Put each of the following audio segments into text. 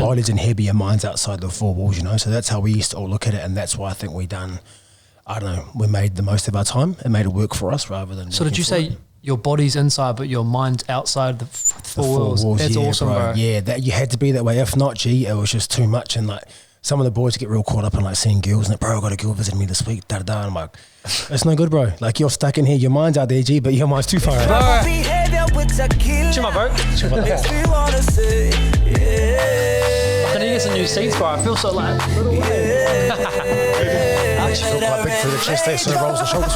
body's in here, but your mind's outside the four walls, you know. So that's how we used to all look at it, and that's why I think we made the most of our time and made it work for us rather than. So did you say your body's inside, but your mind's outside the four walls? That's awesome, bro. Yeah, that you had to be that way. If not, it was just too much. And like some of the boys get real caught up in like seeing girls and bro, I got a girl visiting me this week. Da da da. I'm like, that's no good, bro. Like you're stuck in here. Your mind's out there, G, but your mind's too far out. Chill my bro. Chill my I need to get some new seats, bro. I feel so like a little way. I feel quite big through the chest there, so it rolls the shoulders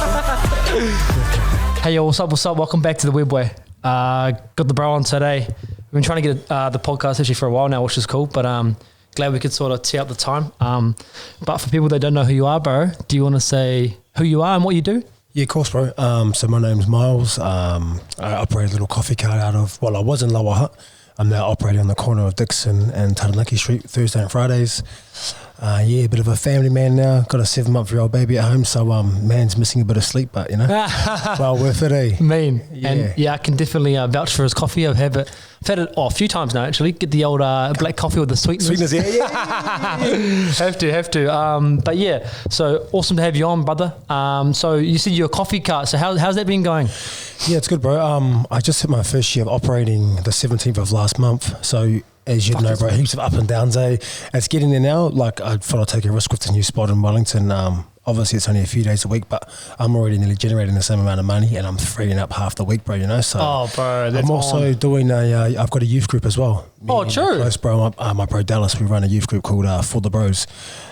through. Hey, yo, what's up? Welcome back to the Webway. Got the bro on today. We've been trying to get the podcast actually for a while now, which is cool, but glad we could sort of tee up the time. But for people that don't know who you are, bro, do you want to say who you are and what you do? Yeah, of course, bro. So my name's Myles. I operate a little coffee cart I was in Lower Hutt. I'm now operating on the corner of Dixon and Taranaki Street Thursday and Fridays. A bit of a family man now. Got a 7-month-old baby at home, so man's missing a bit of sleep, but you know, well worth it, eh? Mean. Yeah. And I can definitely vouch for his coffee. I've had it a few times now, actually. Get the old black coffee with the sweetness. Yeah. Have to. But yeah, so awesome to have you on, brother. So you said you're a coffee cart. So how's that been going? Yeah, it's good, bro. I just hit my first year of operating the 17th of last month, so as you know, bro, heaps of up and downs, eh? It's getting there now. Like, I thought I'd take a risk with the new spot in Wellington. Obviously, it's only a few days a week, but I'm already nearly generating the same amount of money, and I'm freeing up half the week, bro, you know? So bro, that's I'm also doing I've got a youth group as well. True. Close, bro. My bro Dallas, we run a youth group called For the Bros.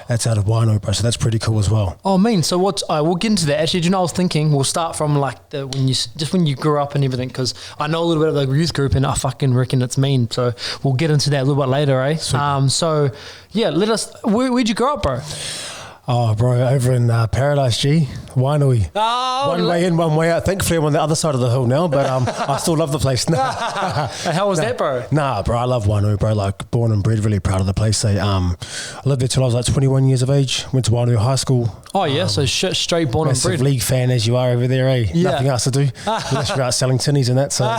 That's out of Wainui, bro, so that's pretty cool as well. Oh, mean. So we'll get into that. Actually, do you know, I was thinking we'll start from like when you grew up and everything, because I know a little bit of the youth group and I fucking reckon it's mean. So we'll get into that a little bit later, eh? Sweet. So yeah, where'd you grow up, bro? Oh, bro, over in Paradise, G, Wainui. Oh, one way in, one way out. Thankfully, I'm on the other side of the hill now, but I still love the place. And how was that, bro? Nah, bro, I love Wainui, bro. Like, born and bred, really proud of the place. I lived there till I was like 21 years of age. Went to Wainui High School. Oh, yeah, so straight born and bred. League fan as you are over there, eh? Yeah. Nothing else to do. Unless you're out selling tinnies and that, so.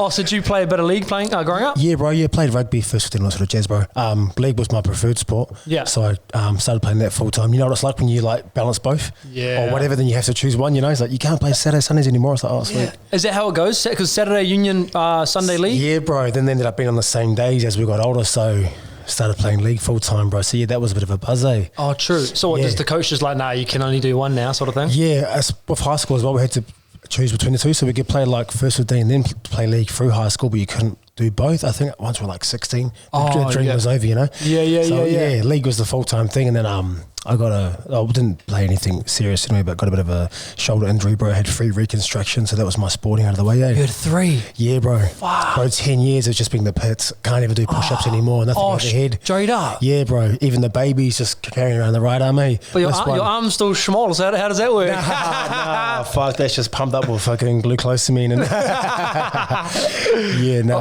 So did you play a bit of league growing up? Yeah, bro, played rugby first, then sort of jazz, bro. League was my preferred sport. Yeah. So I started playing that full time. You know what it's like when you like balance both? Yeah. Or whatever, then you have to choose one, you know? It's like, you can't play Saturday, Sundays anymore. It's like, oh, sweet. Yeah. Is that how it goes? Because Saturday Union, Sunday League? Yeah, bro. Then they ended up being on the same days as we got older, so started playing league full time, bro. So yeah, that was a bit of a buzz, eh? Oh, true. So what, does the coach just like, nah, you can only do one now sort of thing? Yeah, with high school as well, we had to choose between the two, so we could play like first 15 and then play league through high school, but you couldn't do both. I think once we were like 16, the dream was over, you know? Yeah. League was the full-time thing, and then I didn't play anything serious anyway, but got a bit of a shoulder injury, bro. I had 3 reconstructions, so that was my sporting out of the way, eh? You had 3? Yeah, bro. Wow. Bro, 10 years of just being the pits. Can't even do push-ups anymore. Nothing overhead. Straight up? Yeah, bro. Even the baby's just carrying around the right arm, eh? But your arm's still small, so how does that work? Nah, fuck, that's just pumped up with fucking glucose to me. And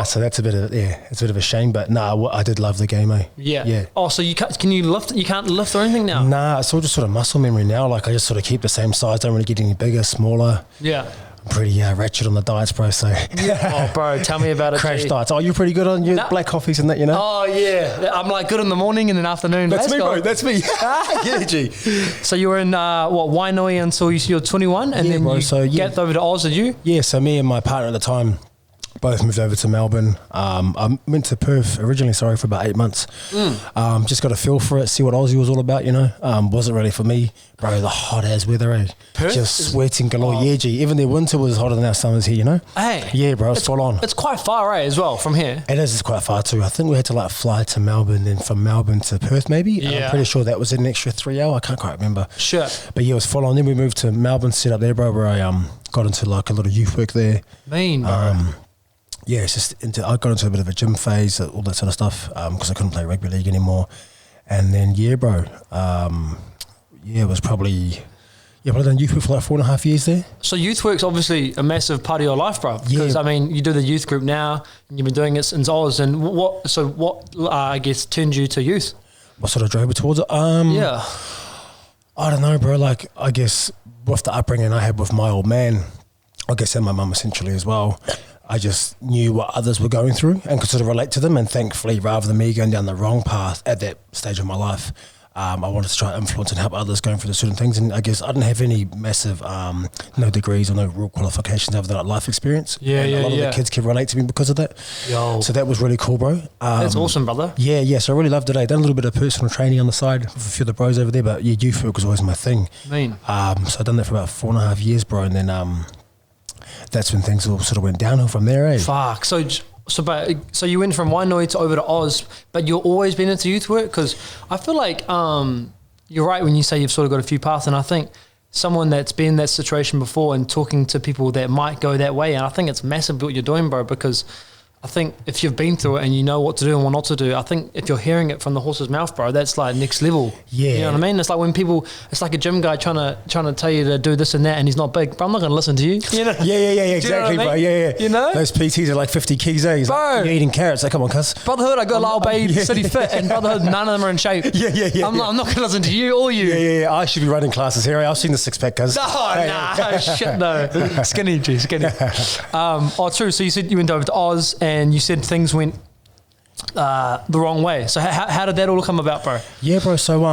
so that's a bit of, it's a bit of a shame, but I did love the game, eh? Yeah. Oh, so you can't lift or anything now? Nah, it's all just sort of muscle memory now. Like, I just sort of keep the same size, don't really get any bigger, smaller. Yeah. I'm pretty ratchet on the diets, bro, so. Yeah. Oh, bro, tell me about it. Crash diets. Oh, you're pretty good on your black coffees and that, you know? Oh, yeah. I'm like good in the morning and in the afternoon. That's me, bro. That's me. Yeah, G. So you were in, Wainui until you were 21, and then bro, you get over to Oz, did you? Yeah, so me and my partner at the time both moved over to Melbourne. I went to Perth originally, for about 8 months. Just got a feel for it, see what Aussie was all about, you know. Wasn't really for me. Bro, the hot ass weather, eh? Perth? Just sweating galore. Yeah, G. Even their winter was hotter than our summers here, you know. Hey. Yeah, bro, it's full on. It's quite far, eh, as well, from here. It is, it's quite far too. I think we had to like fly to Melbourne, then from Melbourne to Perth maybe. Yeah. I'm pretty sure that was an extra 3 hour. I can't quite remember. Sure. But yeah, it was full on. Then we moved to Melbourne, set up there, bro, where I got into like a little youth work there. Mean, bro. Yeah, it's just I got into a bit of a gym phase, all that sort of stuff, because I couldn't play rugby league anymore. And then, bro, it was probably done youth work for like 4.5 years there. So youth work's obviously a massive part of your life, bro. Because, I mean, you do the youth group now, and you've been doing it since Oz. And what I guess, turned you to youth? What sort of drove me towards it? I don't know, bro. Like, I guess with the upbringing I had with my old man, I guess, and my mum essentially as well, I just knew what others were going through and could sort of relate to them. And thankfully, rather than me going down the wrong path at that stage of my life, I wanted to try to influence and help others going through certain things. And I guess I didn't have any massive, no degrees or no real qualifications other than like life experience. Yeah, and yeah, a lot of the kids could relate to me because of that. Yo. So that was really cool, bro. That's awesome, brother. Yeah. So I really loved it. I done a little bit of personal training on the side with a few of the bros over there, but yeah, youth work was always my thing. Mean. So I done that for about 4.5 years, bro. And then that's when things all sort of went downhill from there, eh? Fuck. So you went from Wainui to over to Oz, but you've always been into youth work? Because I feel like you're right when you say you've sort of got a few paths, and I think someone that's been in that situation before and talking to people that might go that way, and I think it's massive what you're doing, bro, because I think if you've been through it and you know what to do and what not to do, I think if you're hearing it from the horse's mouth, bro, that's like next level. Yeah. You know what I mean? It's like when people, it's like a gym guy trying to tell you to do this and that, and he's not big, but I'm not going to listen to you. You know? Yeah, exactly, bro. Yeah. You know? Those PTs are like 50 keys, eh? He's bro. Like, you're eating carrots. Like, come on, cuz. Brotherhood, I got Lyle Bay, City Fit, and Brotherhood, none of them are in shape. Yeah. I'm not going to listen to you or you. Yeah. I should be running classes here. I've seen the six-pack, cuz. No, shit, no. Skinny. True. So you said you went over to Oz and you said things went the wrong way. So how did that all come about, bro? Yeah, bro. So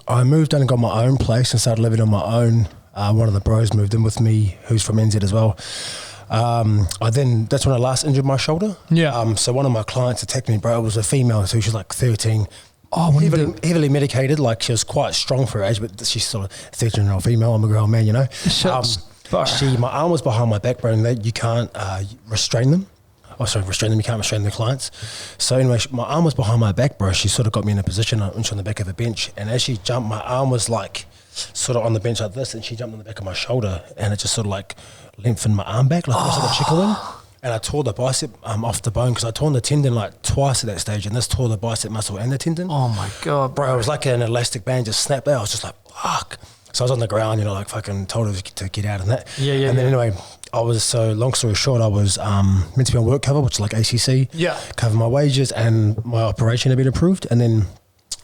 I moved in and got my own place and started living on my own. One of the bros moved in with me, who's from NZ as well. That's when I last injured my shoulder. Yeah. So one of my clients attacked me, bro. It was a female, so she was like 13. Oh, heavily medicated. Like she was quite strong for her age, but she's sort of 13-year-old female. I'm a grown man, you know. My arm was behind my back, bro, and you can't restrain them. You can't restrain the clients. So anyway, my arm was behind my back, bro. She sort of got me in a position, on the back of a bench, and as she jumped, my arm was like sort of on the bench like this, and she jumped on the back of my shoulder, and it just sort of like lengthened my arm back, like sort of chickling. And I tore the bicep off the bone because I torn the tendon like twice at that stage, and this tore the bicep muscle and the tendon. Oh my God, bro! It was like an elastic band just snapped out. I was just like, fuck. So I was on the ground, you know, like fucking told her to get out and that. Yeah. And then anyway, long story short, I was meant to be on work cover, which is like ACC. Yeah. Cover my wages, and my operation had been approved. And then,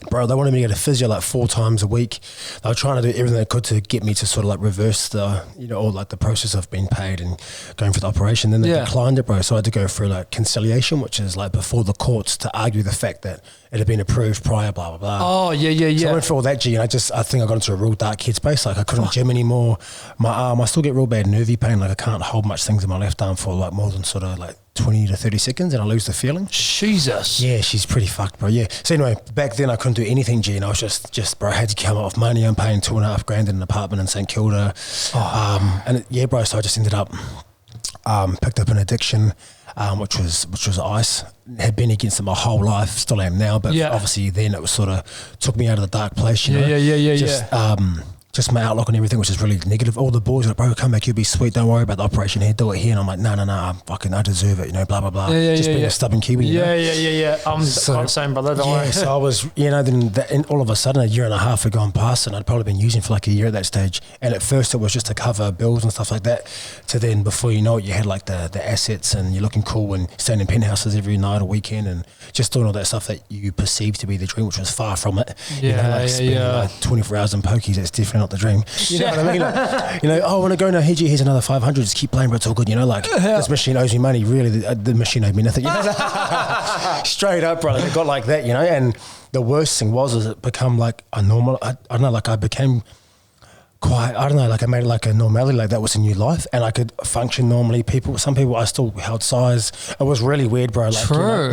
bro, they wanted me to get a physio like 4 times a week. They were trying to do everything they could to get me to sort of like reverse the, all like the process of being paid and going for the operation. Then they declined it, bro. So I had to go through like conciliation, which is like before the courts to argue the fact that it had been approved prior, blah, blah, blah. Oh, yeah. So I went through all that, G, and I think I got into a real dark headspace. Like I couldn't gym anymore. My arm, I still get real bad nervy pain. Like I can't hold much things in my left arm for like more than sort of like 20 to 30 seconds, and I lose the feeling. Jesus. Yeah, she's pretty fucked, bro. Yeah. So anyway, back then I couldn't do anything, G, and I was just bro, I had to come up with money. I'm paying $2,500 in an apartment in St Kilda. Bro, so I just ended up picked up an addiction, which was ice. Had been against it my whole life, still am now, but obviously then it was sort of took me out of the dark place, you know. Just my outlook on everything, which is really negative. All the boys were like, bro, come back, you'll be sweet, don't worry about the operation here, do it here. And I'm like, no, I deserve it, you know, blah, blah, blah. Being a stubborn Kiwi, you know? Yeah. I'm the same, brother, don't worry. So I was, then all of a sudden, 1.5 years had gone past, and I'd probably been using for like a year at that stage. And at first it was just to cover bills and stuff like that, to then before you know it, you had like the assets, and you're looking cool and staying in penthouses every night or weekend, and just doing all that stuff that you perceived to be the dream, which was far from it. Like 24 hours in pokies, that's definitely not the dream. You know what I mean? Like, I want to go now. Here's another 500. Just keep playing, but it's all good. You know, like this machine owes me money. Really, the machine owed me nothing. You know? Straight up, brother. It got like that, you know. And the worst thing was, it become like a normal. I don't know. Like I became quite. I don't know. Like I made it like a normality. Like that was a new life, and I could function normally. Some people, I still held size. It was really weird, bro. Like, True.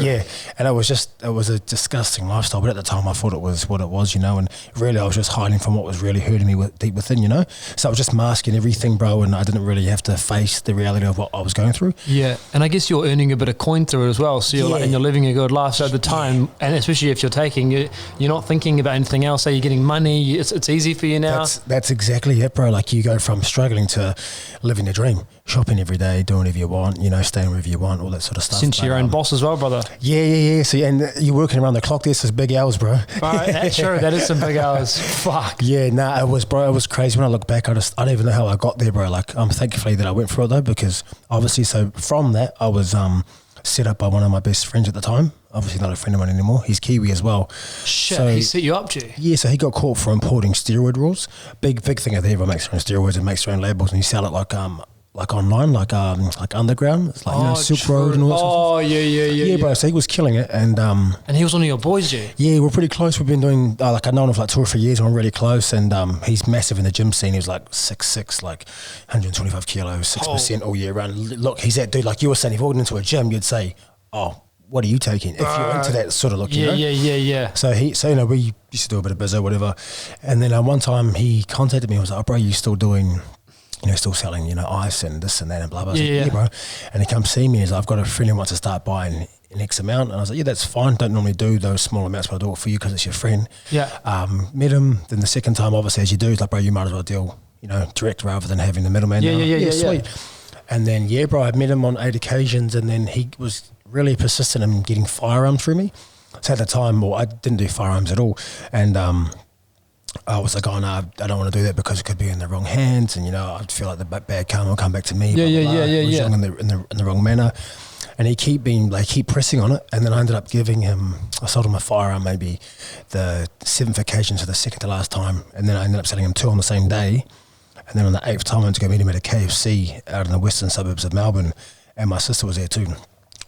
And it was a disgusting lifestyle. But at the time, I thought it was what it was, you know. And really, I was just hiding from what was really hurting me deep within, you know. So I was just masking everything, bro. And I didn't really have to face the reality of what I was going through. Yeah, and I guess you're earning a bit of coin through it as well. So you're and you're living a good life. So at the time, and especially if you're taking, you're not thinking about anything else. So you're getting money. It's easy for you now. That's exactly it, bro. Like you go from struggling to living the dream, shopping every day, doing whatever you want, you know, staying wherever you want, all that sort of stuff. Since you're your own boss as well, brother. Yeah. So, and you're working around the clock. There's some big hours, bro. Right, that's true. That is some big hours. Fuck. Yeah, it was crazy. When I look back, I don't even know how I got there, bro. Like I'm thankfully that I went through it though, because obviously, so from that I was set up by one of my best friends at the time. Obviously not a friend of mine anymore. He's Kiwi as well. Shit, so he set you up, G. Yeah, so he got caught for importing steroid rules. Big thing out there. Everyone makes their own steroids and makes their own labels, and you sell it like like online, like underground. It's like Silk Road and all that sort of stuff. Yeah, bro. So he was killing it, and he was one of your boys, G. Yeah, we're pretty close. We've been doing like I've known him for like 2 or 3 years, and we're really close. And he's massive in the gym scene. He was like 6'6", like 125 kilos, 6% all year round. Look, he's that dude. Like you were saying, if you walked into a gym, you'd say, "Oh, what are you taking?" If you're into that sort of look, you know? Yeah. So we used to do a bit of biz or whatever. And then one time he contacted me and was like, "Oh, bro, you still doing, still selling, ice and this and that and blah, blah." I was like, yeah, bro. And he comes see me. He's like, "I've got a friend who wants to start buying an X amount." And I was like, "Yeah, that's fine. Don't normally do those small amounts, but I'll do it for you because it's your friend." Yeah. Met him. Then the second time, obviously, as you do, he's like, "Bro, you might as well deal, direct rather than having the middleman." Yeah, sweet. And then, bro, I met him on 8 occasions, and then he was really persistent in getting firearms through me. So at the time, I didn't do firearms at all. And I was like, "Oh, no, I don't want to do that because it could be in the wrong hands. And, I'd feel like the bad karma will come back to me." I was young in the wrong manner. And he keep pressing on it. And then I ended up I sold him a firearm maybe the 7th occasion, so the second to last time. And then I ended up selling him 2 on the same day. And then on the 8th time, I went to go meet him at a KFC out in the western suburbs of Melbourne. And my sister was there too.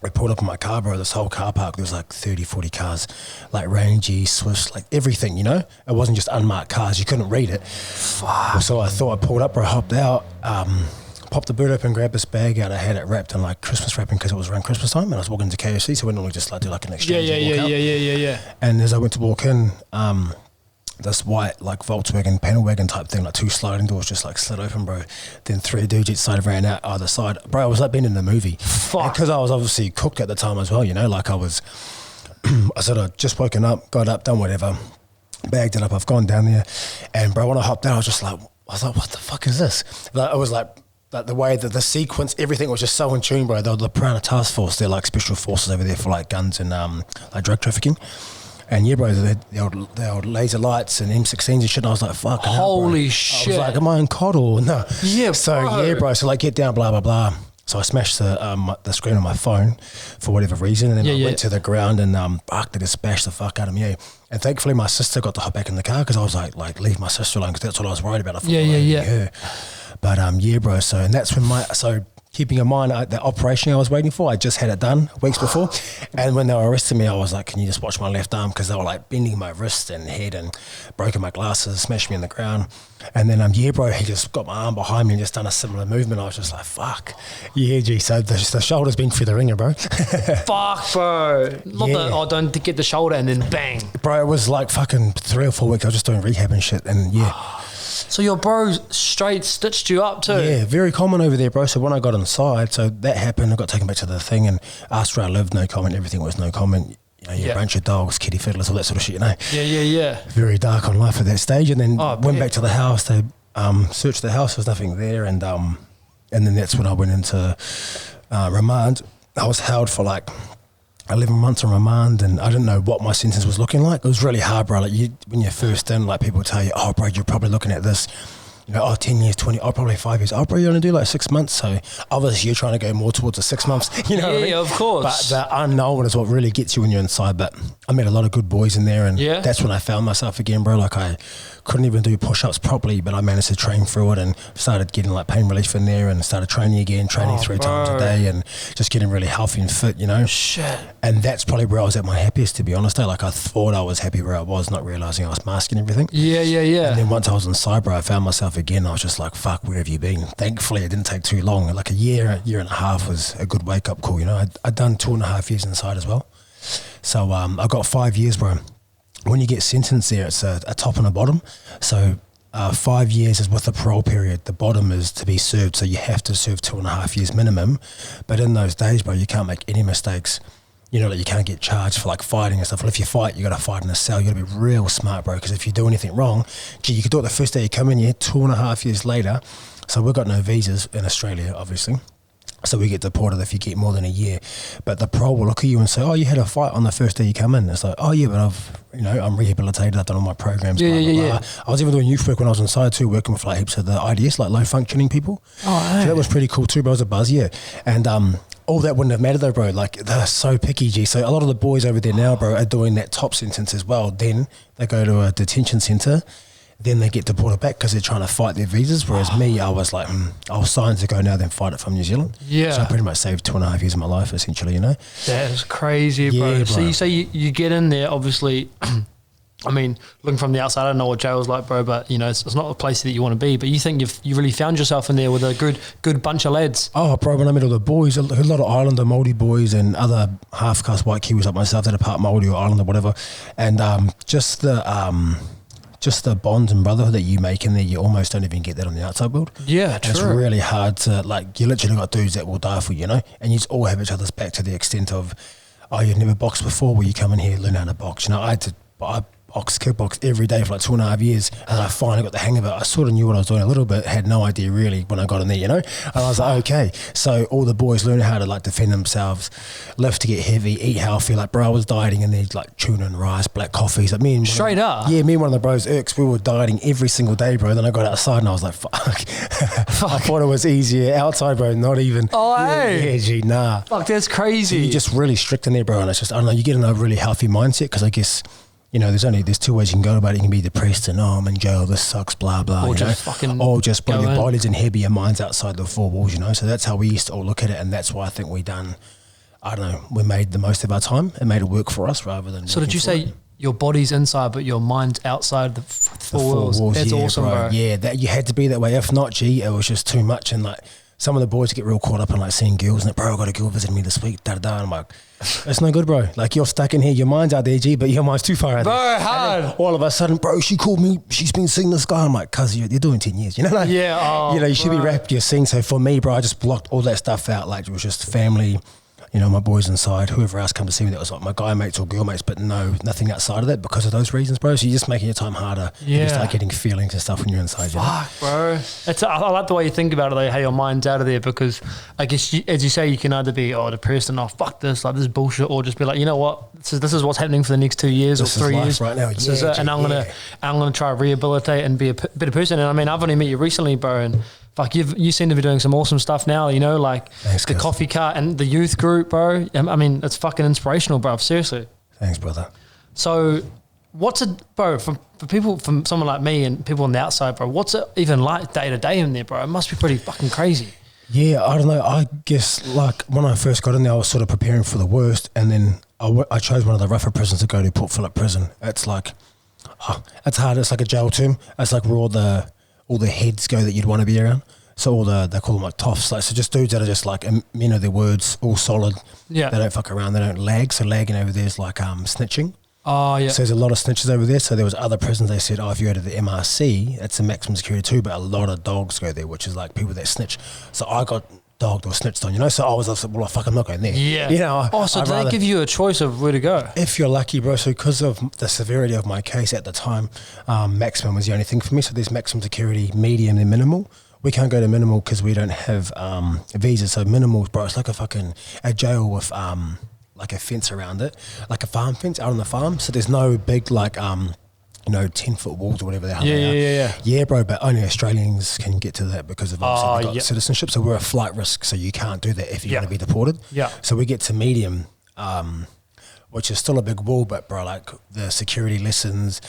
We pulled up in my car, bro. This whole car park, there was like 30, 40 cars, like Rangy, Swifts, like everything, It wasn't just unmarked cars. You couldn't read it. Fuck. So I thought I pulled up, bro, hopped out, popped the boot open, grabbed this bag out. I had it wrapped in like Christmas wrapping because it was around Christmas time. And I was walking into KFC, so we normally just do like an exchange. Yeah. And as I went to walk in, this white like Volkswagen panel wagon type thing, like 2 sliding doors just like slid open, bro. Then 3 dudes each side ran out either side. Bro, I was like being in the movie. Fuck. Because I was obviously cooked at the time as well, like I was, I sort of just woken up, got up, done whatever, bagged it up, I've gone down there. And bro, when I hopped out, I was like, what the fuck is this? Like, it was like the way that the sequence, everything was just so in tune, bro. They were the Piranha Task Force. They're like special forces over there for like guns and like drug trafficking. And bro, the old laser lights and M16s and shit. And I was like, fuck. Holy shit. I was like, am I in COD or no? Yeah, so, bro. So, like, get down, blah, blah, blah. So I smashed the screen on my phone for whatever reason. And then I went to the ground and they just bashed the fuck out of me. And thankfully, my sister got to hop back in the car because I was like, leave my sister alone because that's what I was worried about. I thought, her. But, bro. So, and that's when keeping in mind the operation I was waiting for, I just had it done weeks before. And when they were arresting me, I was like, can you just watch my left arm? Because they were like bending my wrist and head and broken my glasses, smashed me in the ground. And then, bro, he just got my arm behind me and just done a similar movement. I was just like, fuck. Yeah, G. So the shoulder's been through the ringer, bro. Fuck, bro. Don't get the shoulder and then bang. Bro, it was like fucking 3 or 4 weeks. I was just doing rehab and shit. And So your bro straight stitched you up too? Yeah, very common over there, bro. So when I got inside, so that happened, I got taken back to the thing and asked where I lived, no comment, everything was no comment. A bunch of dogs, kitty fiddlers, all that sort of shit, Yeah. Very dark on life at that stage. And then went back to the house, they searched the house, there was nothing there. And then that's when I went into remand. I was held for like 11 months on remand and I didn't know what my sentence was looking like. It was really hard, bro. Like when you're first in, like people tell you, oh, bro, you're probably looking at this, 10 years, 20, probably 5 years. Oh, bro, you're going to do like 6 months. So obviously you're trying to go more towards the 6 months, what I mean? Of course. But the unknown is what really gets you when you're inside. But I met a lot of good boys in there and that's when I found myself again, bro. Like I couldn't even do push-ups properly, but I managed to train through it and started getting like pain relief in there and started training again, training 3 times a day and just getting really healthy and fit, Shit. And that's probably where I was at my happiest, to be honest. Like I thought I was happy where I was, not realising I was masking everything. Yeah. And then once I was inside, bro, I found myself again. I was just like, fuck, where have you been? Thankfully, it didn't take too long. Like a year and a half was a good wake-up call, I'd done 2.5 years inside as well. So I got 5 years, bro. When you get sentenced there, it's a top and a bottom. So 5 years is with the parole period. The bottom is to be served. So you have to serve 2.5 years minimum. But in those days, bro, you can't make any mistakes. Like you can't get charged for like fighting and stuff. Well, if you fight, you got to fight in a cell. You got to be real smart, bro. Because if you do anything wrong, you could do it the first day you come in here, 2.5 years later. So we've got no visas in Australia, obviously. So we get deported if you get more than a year. But the parole will look at you and say, oh, you had a fight on the first day you come in. It's like, oh yeah, but I'm rehabilitated, I've done all my programs, blah, blah, blah. I was even doing youth work when I was inside too, working with like heaps of the IDS, like low functioning people. So that was pretty cool too, but it was a buzz, And all that wouldn't have mattered though, bro. Like they're so picky, G. So a lot of the boys over there now, bro, are doing that top sentence as well. Then they go to a detention centre. then they get deported back because they're trying to fight their visas. Whereas me, I was like, I'll sign to go now, then fight it from New Zealand. Yeah. So I pretty much saved 2.5 years of my life, essentially, you know. That is crazy, bro. Yeah, So bro. you say you get in there, obviously. I mean, looking from the outside, I don't know what jail's like, bro, but, you know, it's not a place that you want to be. But you think you really found yourself in there with a good bunch of lads. Oh, bro, when I met all the boys, a lot of Islander, Māori boys and other half-caste white Kiwis like myself that are part Māori or Islander, whatever. And just the bonds and brotherhood that you make in there, you almost don't even get that on the outside world. Yeah, true. It's really hard to, like, you literally got dudes that will die for you, you know? And you just all have each other's back to the extent of, oh, you've never boxed before? Well, you come in here, learn how to box. You know, I kickboxed every day for like 2.5 years, and I finally got the hang of it. I sort of knew what I was doing a little bit, had no idea really when I got in there, you know. And I was like, okay. So all the boys learn how to like defend themselves, lift to get heavy, eat healthy. Like, bro, I was dieting in there, like tuna and rice, black coffees. Like me and straight up. Yeah, me and one of the bros, Irks, we were dieting every single day, bro. Then I got outside and I was like, fuck. I thought it was easier outside, bro. Not even. Oh, hey. Yeah, G, nah. Fuck, that's crazy. So you're just really strict in there, bro. And it's just, I don't know, you get in a really healthy mindset because I guess, you know, there's two ways you can go about it. You can be depressed and, oh, I'm in jail, this sucks, blah, blah. Or you just know? fucking Or just, bro, your in. body's in heavy, your mind's outside the four walls, you know. So that's how we used to all look at it. And that's why I think we made the most of our time and made it work for us rather than. So did you say your body's inside, but your mind's outside the four walls? That's yeah, awesome, bro. Yeah, that you had to be that way. If not, G, it was just too much. And like, some of the boys get real caught up in like seeing girls and like, bro, I got a girl visiting me this week, da da da. And I'm like, it's no good, bro. Like, you're stuck in here, your mind's out there, G, but your mind's too far out there. Bro, hard. All of a sudden, bro, she called me, she's been seeing this guy. I'm like, cuz you're doing 10 years, you know? Like, Yeah, oh, you know, you should be wrapped your scene. So for me, bro, I just blocked all that stuff out. Like, it was just family, you know, my boys inside, whoever else come to see me that was like my guy mates or girl mates, but no, nothing outside of that because of those reasons, bro. So you're just making your time harder. Yeah. You start getting feelings and stuff when you're inside. Fuck, bro. I like the way you think about it, though, how your mind's out of there, because I guess, as you say, you can either be, depressed and, fuck this, like, this is bullshit, or just be like, you know what, this is what's happening for the next 2 years This or 3 is life years. right now. This is it, and I'm gonna try to rehabilitate and be a better person. And I mean, I've only met you recently, bro, and fuck, you seem to be doing some awesome stuff now, you know, like Thanks, the cuz. coffee cart and the youth group, bro. I mean, it's fucking inspirational, bro, seriously. Thanks, brother. So what's it, bro, for people, from someone like me and people on the outside, bro, what's it even like day to day in there, bro? It must be pretty fucking crazy. Yeah, I don't know. I guess, like, when I first got in there, I was sort of preparing for the worst, and then I chose one of the rougher prisons to go to, Port Phillip Prison. It's like, it's hard. It's like a jail term. It's like where all the heads go that you'd want to be around. So they call them like toffs. Like, so just dudes that are just like, you know, their words all solid. Yeah. They don't fuck around. They don't lag. So lagging over there is like snitching. Oh, yeah. So there's a lot of snitches over there. So there was other prisons, they said, if you go to the MRC, it's a maximum security too, but a lot of dogs go there, which is like people that snitch. So I got dogged or snitched on, you know? So I was like, well, fuck, I'm not going there. Yeah. You know? So do they give you a choice of where to go? If you're lucky, bro. So because of the severity of my case at the time, maximum was the only thing for me. So there's maximum security, medium, and minimal. We can't go to minimal because we don't have visas. So minimal, bro, it's like a jail with like a fence around it, like a farm fence out on the farm. So there's no big 10-foot walls or whatever they are. Yeah. Yeah, bro, but only Australians can get to that because of obviously they've got citizenship. So we're a flight risk, so you can't do that if you're going to be deported. Yeah. So we get to medium, which is still a big wall, but bro, like the security lessons,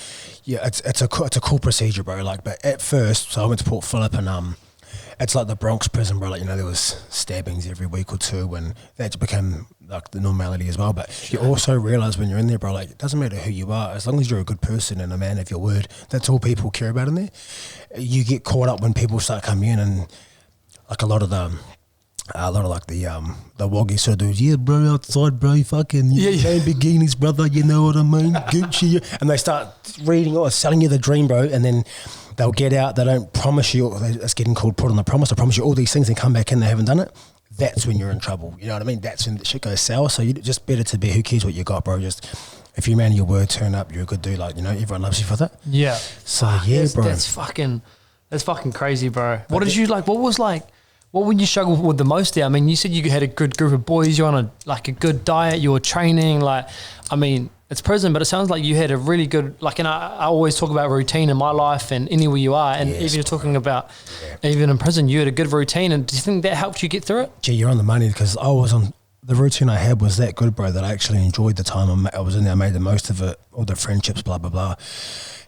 it's a cool procedure, bro. Like, but at first, so I went to Port Phillip and it's like the Bronx prison, bro. Like, you know, there was stabbings every week or two, and that became like the normality as well. But you also realize when you're in there, bro, like, it doesn't matter who you are, as long as you're a good person and a man of your word, that's all people care about in there. You get caught up when people start coming in, and like a lot of the woggy sort of dudes, yeah, bro, outside, bro, fucking, same bikinis, brother, you know what I mean, Gucci, and they start reading or selling you the dream, bro, and then they'll get out, they don't promise you, it's getting called put on the promise, they promise you all these things and come back in, they haven't done it. That's when you're in trouble, you know what I mean? That's when the shit goes sour. So you just better to be, who cares what you got, bro? Just, if you're a man of your word, turn up, you're a good dude, like, you know, everyone loves you for that. Yeah. So bro, that's fucking crazy, bro. What did you like? What would you struggle with the most there? I mean, you said you had a good group of boys. You're on a good diet. You were training. Like, I mean, it's prison, but it sounds like you had a really good. Like, and I always talk about routine in my life and anywhere you are. And even you're talking about, even in prison, you had a good routine. And do you think that helped you get through it? Gee, you're on the money, because I was on the routine I had was that good, bro, that I actually enjoyed the time I was in there. I made the most of it, all the friendships, blah, blah, blah,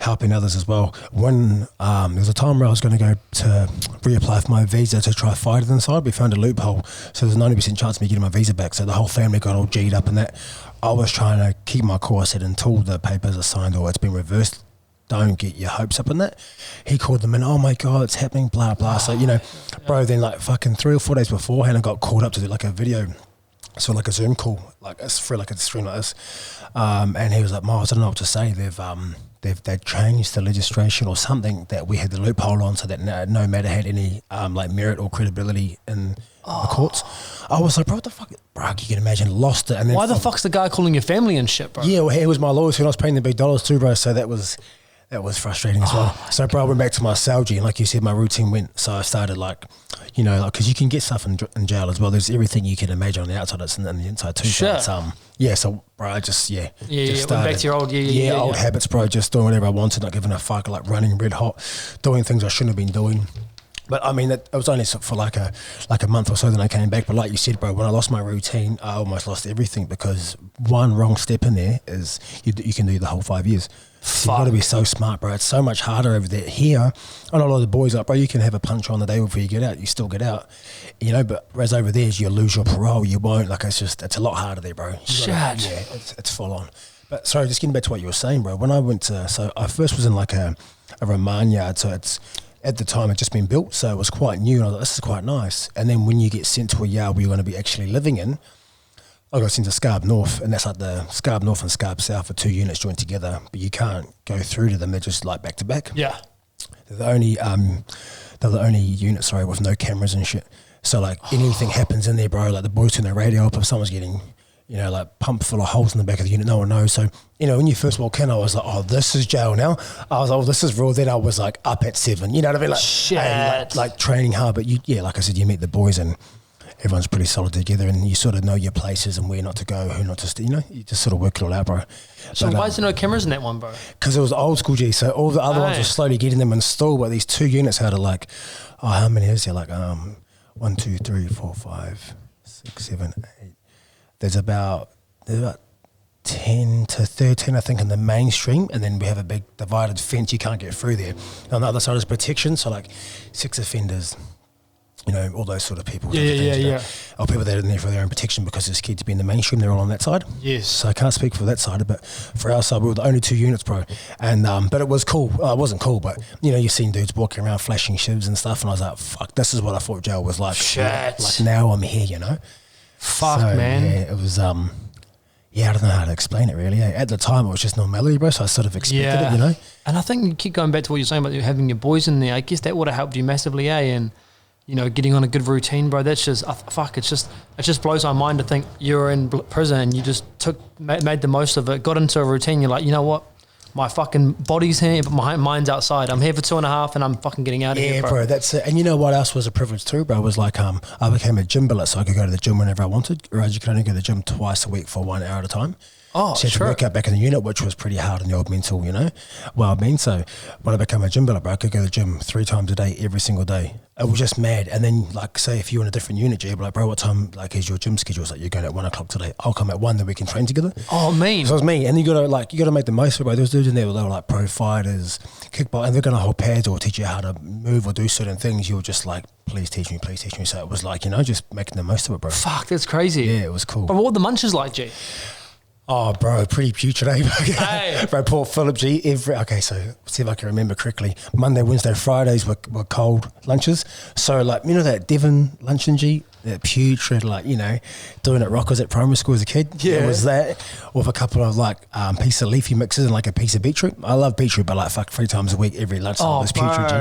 helping others as well. When there was a time where I was going to go to reapply for my visa to try fight it inside, we found a loophole. So there's a 90% chance of me getting my visa back. So the whole family got all G'd up and that. I was trying to keep my cool. I said, until the papers are signed or it's been reversed, don't get your hopes up in that. He called them in, oh my God, it's happening, blah, blah. So, you know, bro, then like fucking 3 or 4 days beforehand, I got called up to do like a video. So like a Zoom call, like it's for like a stream like this. And he was like, Myles, I don't know what to say. They've changed the legislation or something that we had the loophole on so that no matter had any like merit or credibility in the courts. I was like, bro, what the fuck? Bro, you can imagine, lost it. And then why the fuck's the guy calling your family and shit, bro? Yeah, well, he was my lawyer, so I was paying the big dollars too, bro. So that was frustrating as well. So, bro, I went back to my Salgi, and like you said, my routine went. So I started like, you know, like, because you can get stuff in jail as well. There's everything you can imagine on the outside, it's in the inside too. Sure. So so bro, I just went started, back to your old old habits, bro. Just doing whatever I wanted, not giving a fuck, like running red hot, doing things I shouldn't have been doing. But I mean, it was only for like a month or so. Then I came back. But like you said, bro, when I lost my routine, I almost lost everything, because one wrong step in there is you can do the whole 5 years. So you got to be so smart, bro. It's so much harder over there. Here, I know a lot of the boys like, bro, you can have a punch on the day before you get out. You still get out, you know. But whereas over there, you lose your parole. You won't. Like, it's a lot harder there, bro. It's full on. But sorry, just getting back to what you were saying, bro. When I went to, so I first was in like a remand yard. So it's, at the time, it had just been built, so it was quite new. And I thought, this is quite nice. And then when you get sent to a yard where you're going to be actually living in, I got sent to Scarb North, and that's like the Scarb North and Scarb South are 2 units joined together, but you can't go through to them. They're just like back to back. Yeah. They're the only units, with no cameras and shit. So like anything happens in there, bro, like the boys turn their radio up if someone's getting, you know, like pumped full of holes in the back of the unit, no one knows. So, you know, when you first walk in, I was like, oh, this is jail now. I was like, oh, this is real. Then I was like up at 7, you know what I mean? Like, shit. Hey, like training hard, but like I said, you meet the boys and everyone's pretty solid together, and you sort of know your places and where not to go, who not to stay, you know, you just sort of work it all out, bro. So why is there no cameras in that one, bro? Because it was old school, G. So all the other ones were slowly getting them installed, but these 2 units had like, how many is there? Like 1, 2, 3, 4, 5, 6, 7, 8. There's about 10 to 13, I think, in the mainstream, and then we have a big divided fence. You can't get through there. And on the other side is protection, so like 6 offenders, you know, all those sort of people. Yeah. Or people that are in there for their own protection, because there's kids to be in the mainstream, they're all on that side. Yes. So I can't speak for that side, but for our side, we were the only 2 units, bro. And but it was cool. It wasn't cool, but you know, you've seen dudes walking around flashing shivs and stuff, and I was like, fuck, this is what I thought jail was like. Shit. Like now I'm here, you know. Fuck, so, man. Yeah, it was I don't know how to explain it really. At the time, it was just normality, bro. So I sort of expected it, you know. And I think you keep going back to what you're saying about you having your boys in there. I guess that would have helped you massively, and you know, getting on a good routine, bro. That's just it just blows my mind to think you were in prison and you just made the most of it, got into a routine. You're like, you know what? My fucking body's here, but my mind's outside. I'm here for 2.5 and I'm fucking getting out of here, bro. Yeah, bro, that's it. And you know what else was a privilege too, bro? Was like, I became a gym billet, so I could go to the gym whenever I wanted, whereas you could only go to the gym twice a week for 1 hour at a time. Oh, so you had to work out back in the unit, which was pretty hard in the old mental, you know, well-being. So when I became a gym billet, bro, I could go to the gym 3 times a day, every single day. It was just mad. And then, like, say if you're in a different unit, you'd be like, bro, what time, like, is your gym schedule? It's like, you're going at 1 o'clock today. I'll come at 1, then we can train together. Oh, mean. So it was me. And you got to make the most of it, bro. There was dudes in there, they were like pro fighters, kickball, and they're going to hold pads or teach you how to move or do certain things. You were just like, please teach me. So it was like, you know, just making the most of it, bro. Fuck, that's crazy. Yeah, it was cool. But what were the munches like, G? Oh, bro, pretty putrid, eh? Hey. Bro, Port Phillip, G. Okay, so see if I can remember correctly. Monday, Wednesday, Fridays were cold lunches. So, like, you know that Devon luncheon, G? That putrid, like, you know, doing it Rockers at primary school as a kid. Yeah. It was that with a couple of, like, piece of leafy mixes and, like, a piece of beetroot. I love beetroot, but, like, fuck, 3 times a week, every lunch. Oh, it was putrid, G.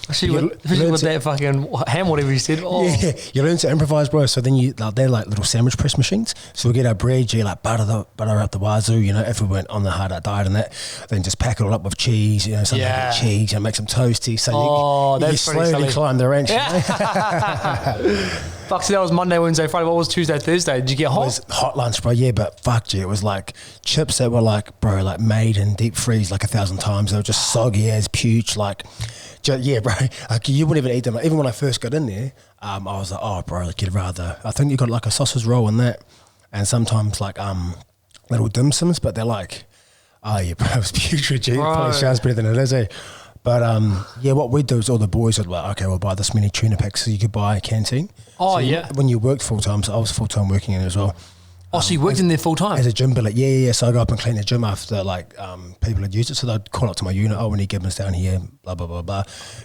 Especially with that fucking ham, whatever you said. Oh. Yeah, you learn to improvise, bro. So then they're like little sandwich press machines. So we get our bread, G, like butter up the wazoo, you know, if we went on the hard out diet and that, then just pack it all up with cheese, you know, something like cheese and make some toasties. So you slowly climb the ranch. Yeah. You know? Fuck, so that was Monday, Wednesday, Friday. What was Tuesday, Thursday? Did you get hot? It was hot lunch, bro, yeah, but fuck, G, it was like chips that were like, bro, like made and deep freeze like 1,000 times. They were just soggy as pooch, like... Yeah, bro. Like, you wouldn't even eat them. Like, even when I first got in there, I was like, oh, bro, like, you'd rather. I think you got like a sausage roll and that. and sometimes like little dim sims, but they're like, oh yeah, bro, it's putrid. It probably sounds better than it is, eh? But yeah, what we do is all the boys are like, okay, we'll buy this many tuna packs so you could buy a canteen. Oh, so yeah. When you worked full time, so I was full time working in it as well. Oh, so you worked in there full time? As a gym billet, yeah. So I go up and clean the gym after like people had used it. So they'd call up to my unit, oh, we need Gibbons down here, blah, blah, blah, blah.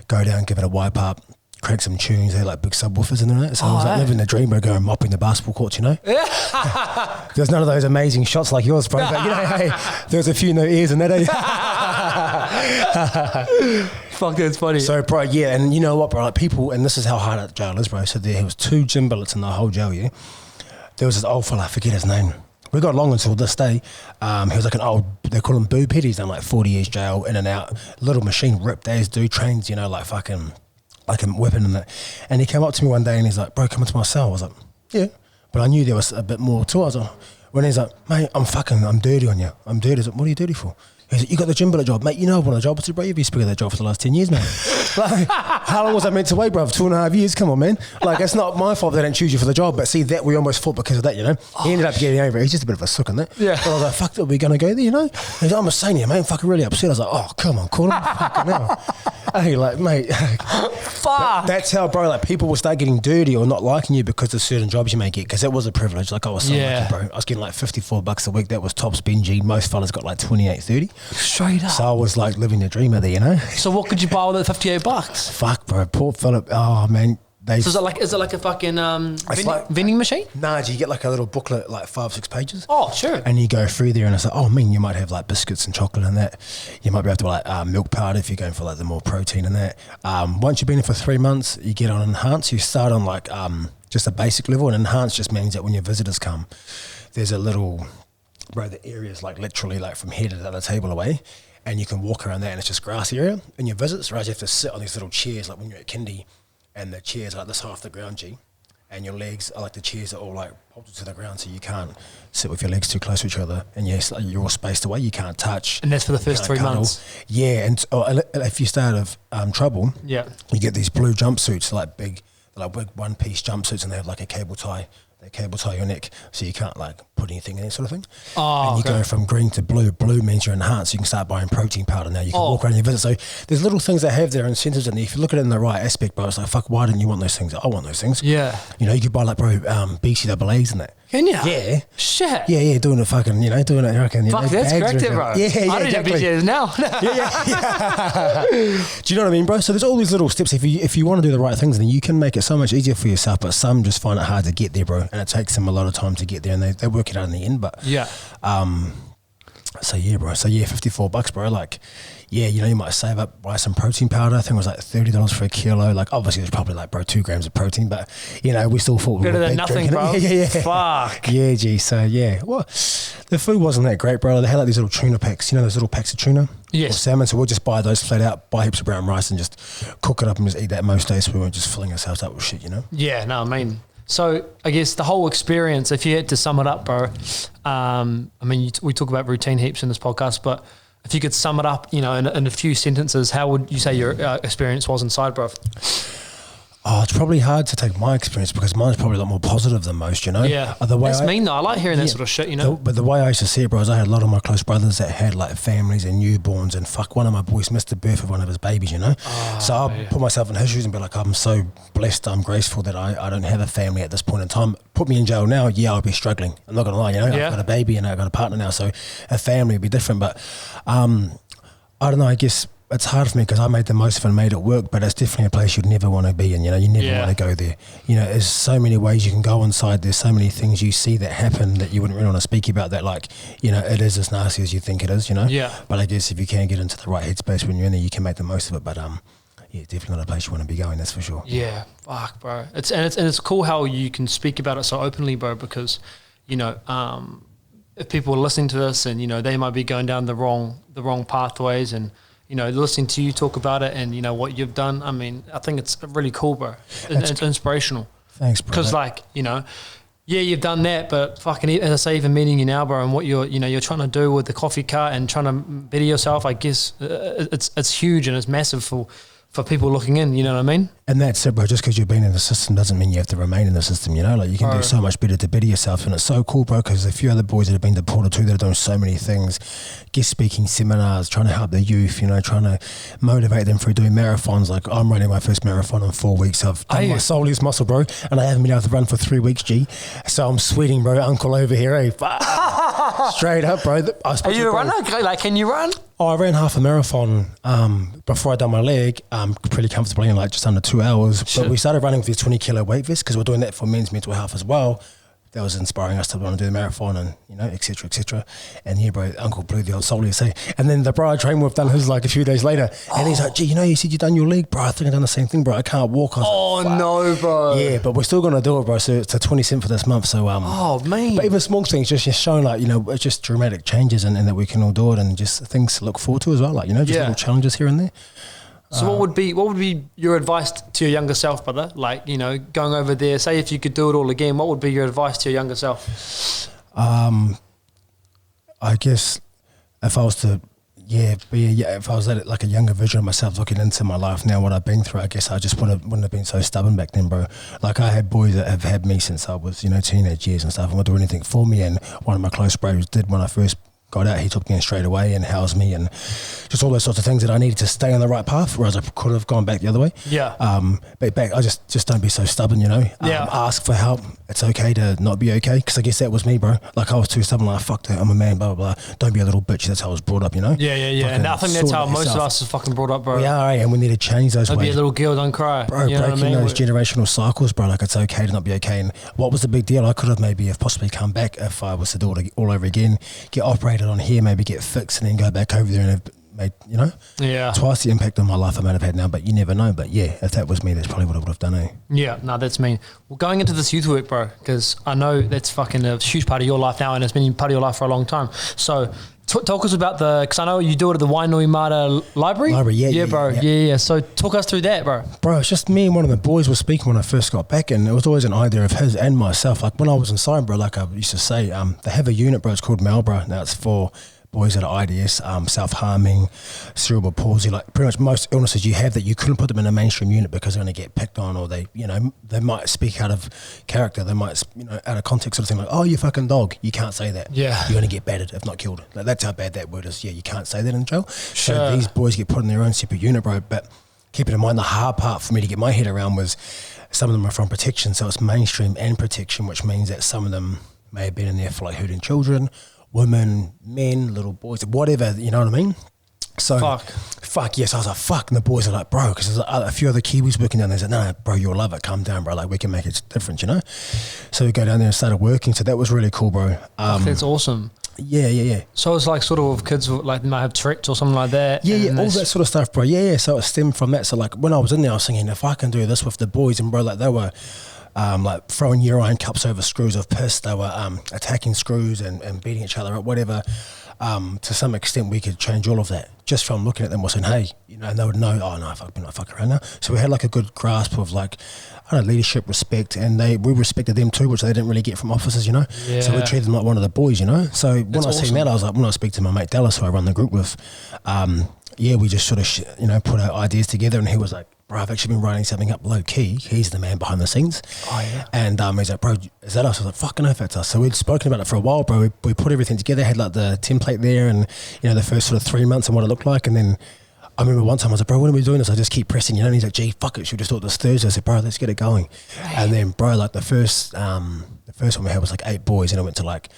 Go down, give it a wipe up, crank some tunes. They had like big subwoofers in there. So I was like living the dream, bro, going mopping the basketball courts, you know? There's none of those amazing shots like yours, bro. But you know, hey, there's a few no ears in that, eh? Fuck, that's funny. So, bro, yeah, and you know what, bro? Like people, and this is how hard that jail is, bro. So there was 2 gym billets in the whole jail, yeah? There was this old fella, I forget his name. We got along until this day. He was like an old, they call him boob head. He's done like 40 years jail, in and out. Little machine, ripped as, do trains, you know, like fucking, like a weapon and that. And he came up to me one day and he's like, bro, come into my cell. I was like, yeah. But I knew there was a bit more to it. I was like, when he's like, mate, I'm dirty on you. I'm dirty. I was like, what are you dirty for? He's like, you got the gym billet job, mate. You know what a job. I said, bro, you've been speaking of that job for the last 10 years, man. Like, how long was I meant to wait, bro? 2.5 years? Come on, man. Like, it's not my fault they didn't choose you for the job, but see, that we almost fought because of that, you know? He ended up getting over it. He's just a bit of a sook in that. Yeah. But I was like, fuck, are we going to go there, you know? He's like, I'm a senior, man. Fucking really upset. I was like, oh, come on, call him. Fucking hell. Hey, like, mate. Fuck. That's how, bro, like, people will start getting dirty or not liking you because of certain jobs you may get, because it was a privilege. Like, I was so lucky, bro. I was getting like $54 a week. That was top Benji. Most fellas got like 28, 30. Straight up. So I was like living the dream of there, you know? So what could you buy with the $58? Fuck, bro. Port Phillip. Oh, man. So is it like a fucking vending machine? Nah, do you get like a little booklet, like 5-6 pages? Oh, sure. And you go through there and it's like, oh, man, you might have like biscuits and chocolate and that. You might be able to buy like milk powder if you're going for like the more protein and that. Once you've been there for 3 months, you get on enhanced. You start on like just a basic level, and enhanced just means that when your visitors come, there's a little, bro, the area is like literally like from here to the other table away. And you can walk around that and it's just grass area. And your visits, right, you have to sit on these little chairs like when you're at kindy, and the chairs are like this half the ground, G. And your legs are like the chairs are all like bolted to the ground, so you can't sit with your legs too close to each other. And yes, you're all spaced away, you can't touch. And that's for the first 3 months? Yeah, and if you start of trouble, you get these blue jumpsuits, like big one-piece jumpsuits, and they have like a cable tie. They cable tie your neck so you can't like put anything in there, sort of thing. Oh, and you go from green to blue. Blue means you're enhanced. You can start buying protein powder now. You can walk around your visit. So there's little things that have their incentives, and if you look at it in the right aspect, bro, it's like, fuck, why didn't you want those things? I want those things. Yeah. You know, you could buy like, bro, BCAAs and that. Can you? Yeah. Shit. Yeah, doing the fucking, you know, doing it, you reckon. Fuck, that's correct, bro. Yeah, I don't exactly. know now. yeah. Do you know what I mean, bro? So there's all these little steps. If you want to do the right things, then you can make it so much easier for yourself, but some just find it hard to get there, bro. And it takes them a lot of time to get there, and they work it out in the end. But yeah. So yeah, bro. So yeah, $54, bro. Like, yeah, you know, you might save up, buy some protein powder. I think it was like $30 for a kilo. Like, obviously, there's probably like, bro, 2 grams of protein, but you know, we still thought we better were than nothing, bro. Yeah. Fuck. Yeah, gee. So yeah, well, the food wasn't that great, bro. They had like these little tuna packs. You know, those little packs of tuna. Yes. Or salmon. So we'll just buy those flat out, buy heaps of brown rice, and just cook it up and just eat that most days. So we weren't just filling ourselves up with shit, you know. Yeah. No, I mean. So I guess the whole experience, if you had to sum it up, bro, I mean, we talk about routine heaps in this podcast, but if you could sum it up, you know, in a few sentences, how would you say your experience was inside, bro? Oh, it's probably hard to take my experience because mine's probably a lot more positive than most, you know? Yeah. That's mean though. I like hearing that sort of shit, you know? But the way I used to see it, bro, is I had a lot of my close brothers that had like families and newborns, and fuck, one of my boys missed the birth of one of his babies, you know? So I'll put myself in his shoes and be like, I'm so blessed, I'm graceful that I don't have a family at this point in time. Put me in jail now, yeah, I'll be struggling. I'm not going to lie, you know? I've got a baby and I've got a partner now, so a family would be different. But I don't know, I guess it's hard for me because I made the most of it and made it work, but it's definitely a place you'd never want to be in, you know, you never want to go there. You know, there's so many ways you can go inside, there's so many things you see that happen that you wouldn't really want to speak about, that like, you know, it is as nasty as you think it is, you know? Yeah. But I guess if you can get into the right headspace when you're in there, you can make the most of it, but yeah, definitely not a place you want to be going, that's for sure. Yeah, fuck, bro. It's cool how you can speak about it so openly, bro, because, you know, if people are listening to this and, you know, they might be going down the wrong pathways, and you know, listening to you talk about it and, you know, what you've done, I mean, I think it's really cool, bro. It's inspirational. Thanks, bro. Because, like, you know, yeah, you've done that, but fucking, as I say, even meeting you now, bro, and what you're trying to do with the coffee cart and trying to better yourself, I guess it's huge and it's massive for for people looking in, you know what I mean? And that's it, bro. Just because you've been in the system doesn't mean you have to remain in the system, you know? Like, you can do so much better to better yourself. And it's so cool, bro, because a few other boys that have been deported too that are doing so many things, guest speaking seminars, trying to help the youth, you know, trying to motivate them through doing marathons. Like, I'm running my first marathon in 4 weeks. I've done my soleus muscle, bro, and I haven't been able to run for 3 weeks, G. So I'm sweating, bro. Uncle over here, eh? Straight up, bro. Are you a runner? Like, can you run? Oh, I ran half a marathon before I done my leg, pretty comfortably in like just under 2 hours. Shit. But we started running with these 20 kilo weight vests because we're doing that for men's mental health as well. That was inspiring us to want to do the marathon and, you know, et cetera, et cetera. And yeah, bro, Uncle blew the old soleus. And then the bro I trained with done his like a few days later. And he's like, gee, you know, you said you done your leg, bro. I think I done the same thing, bro. I can't walk. I was like, no, bro. Yeah, but we're still going to do it, bro. So it's the 27th for this month. So, man. But even small things, just showing like, you know, it's just dramatic changes and that we can all do it and just things to look forward to as well. Like, you know, just little challenges here and there. So what would be your advice to your younger self, brother? Like, you know, going over there, say if you could do it all again, what would be your advice to your younger self? I guess if I was to, if I was at like a younger version of myself looking into my life now, what I've been through, I guess I just wouldn't have been so stubborn back then, bro. Like, I had boys that have had me since I was, you know, teenage years and stuff and would do anything for me. And one of my close bros did when I first got out. He took me in straight away and housed me and just all those sorts of things that I needed to stay on the right path, whereas I could have gone back the other way. Yeah. But back, I just don't be so stubborn, you know. Ask for help. It's okay to not be okay, because I guess that was me, bro. Like, I was too stubborn, like, fuck that, I'm a man, blah, blah, blah. Don't be a little bitch. That's how I was brought up, you know. Yeah. And I think that's how most of us are fucking brought up, bro. We are, and we need to change those ways. Don't be a little girl, don't cry. Bro, you know breaking those generational cycles, bro. Like, it's okay to not be okay. And what was the big deal? I could have maybe have possibly come back if I was to do it all over again, get operated on here, maybe get fixed, and then go back over there and have made, you know, twice the impact on my life I might have had now. But you never know. But yeah, if that was me, that's probably what I would have done, eh? Yeah, no, that's me. Well, going into this youth work, bro, because I know that's fucking a huge part of your life now, and it's been part of your life for a long time. So talk us about because I know you do it at the Wainui Mata Library. Yeah, bro. Yeah. So talk us through that, bro. Bro, it's just me and one of the boys were speaking when I first got back, and it was always an idea of his and myself. Like, when I was inside, bro, like I used to say, they have a unit, bro, it's called Melbourne. Now it's for boys that are IDS, self-harming, cerebral palsy, like pretty much most illnesses you have that you couldn't put them in a mainstream unit because they're going to get picked on, or they, you know, they might speak out of character, they might, you know, out of context sort of thing, like, oh, you fucking dog, you can't say that. Yeah. You're going to get battered, if not killed. Like, that's how bad that word is. Yeah, you can't say that in jail. Sure. So these boys get put in their own separate unit, bro, but keeping in mind the hard part for me to get my head around was some of them are from protection, so it's mainstream and protection, which means that some of them may have been in there for like hurting children, women, men, little boys, whatever, you know what I mean? So, fuck, yes. I was like, fuck. And the boys are like, bro, because there's a few other Kiwis working down there. They said, no, bro, you'll love it. Calm down, bro. Like, we can make it different, you know? So we go down there and started working. So that was really cool, bro. That's awesome. Yeah. So it's like sort of kids like they might have Tourette's or something like that. Yeah, all that sort of stuff, bro. Yeah. So it stemmed from that. So like when I was in there, I was thinking, if I can do this with the boys, and bro, like they were like throwing urine cups over screws of piss. They were attacking screws and beating each other up, whatever. To some extent, we could change all of that just from looking at them or saying, hey, you know, and they would know, oh no, we're not fucking around now. So we had like a good grasp of like, I don't know, leadership, respect, and we respected them too, which they didn't really get from officers, you know. Yeah. So we treated them like one of the boys, you know. So when I seen that, I was like, when I speak to my mate Dallas, who I run the group with, we just sort of, put our ideas together, and he was like, bro, I've actually been writing something up low key. He's the man behind the scenes. Oh, yeah. And he's like, bro, is that us? I was like, fucking no, if that's us. So we'd spoken about it for a while, bro. We put everything together, had like the template there and, the first sort of 3 months and what it looked like. And then I remember one time I was like, bro, when are we doing this? I just keep pressing, and he's like, gee, fuck it, should we just do it this Thursday? I said, bro, let's get it going. And then, bro, like the first one we had was like 8 boys, and it went to like,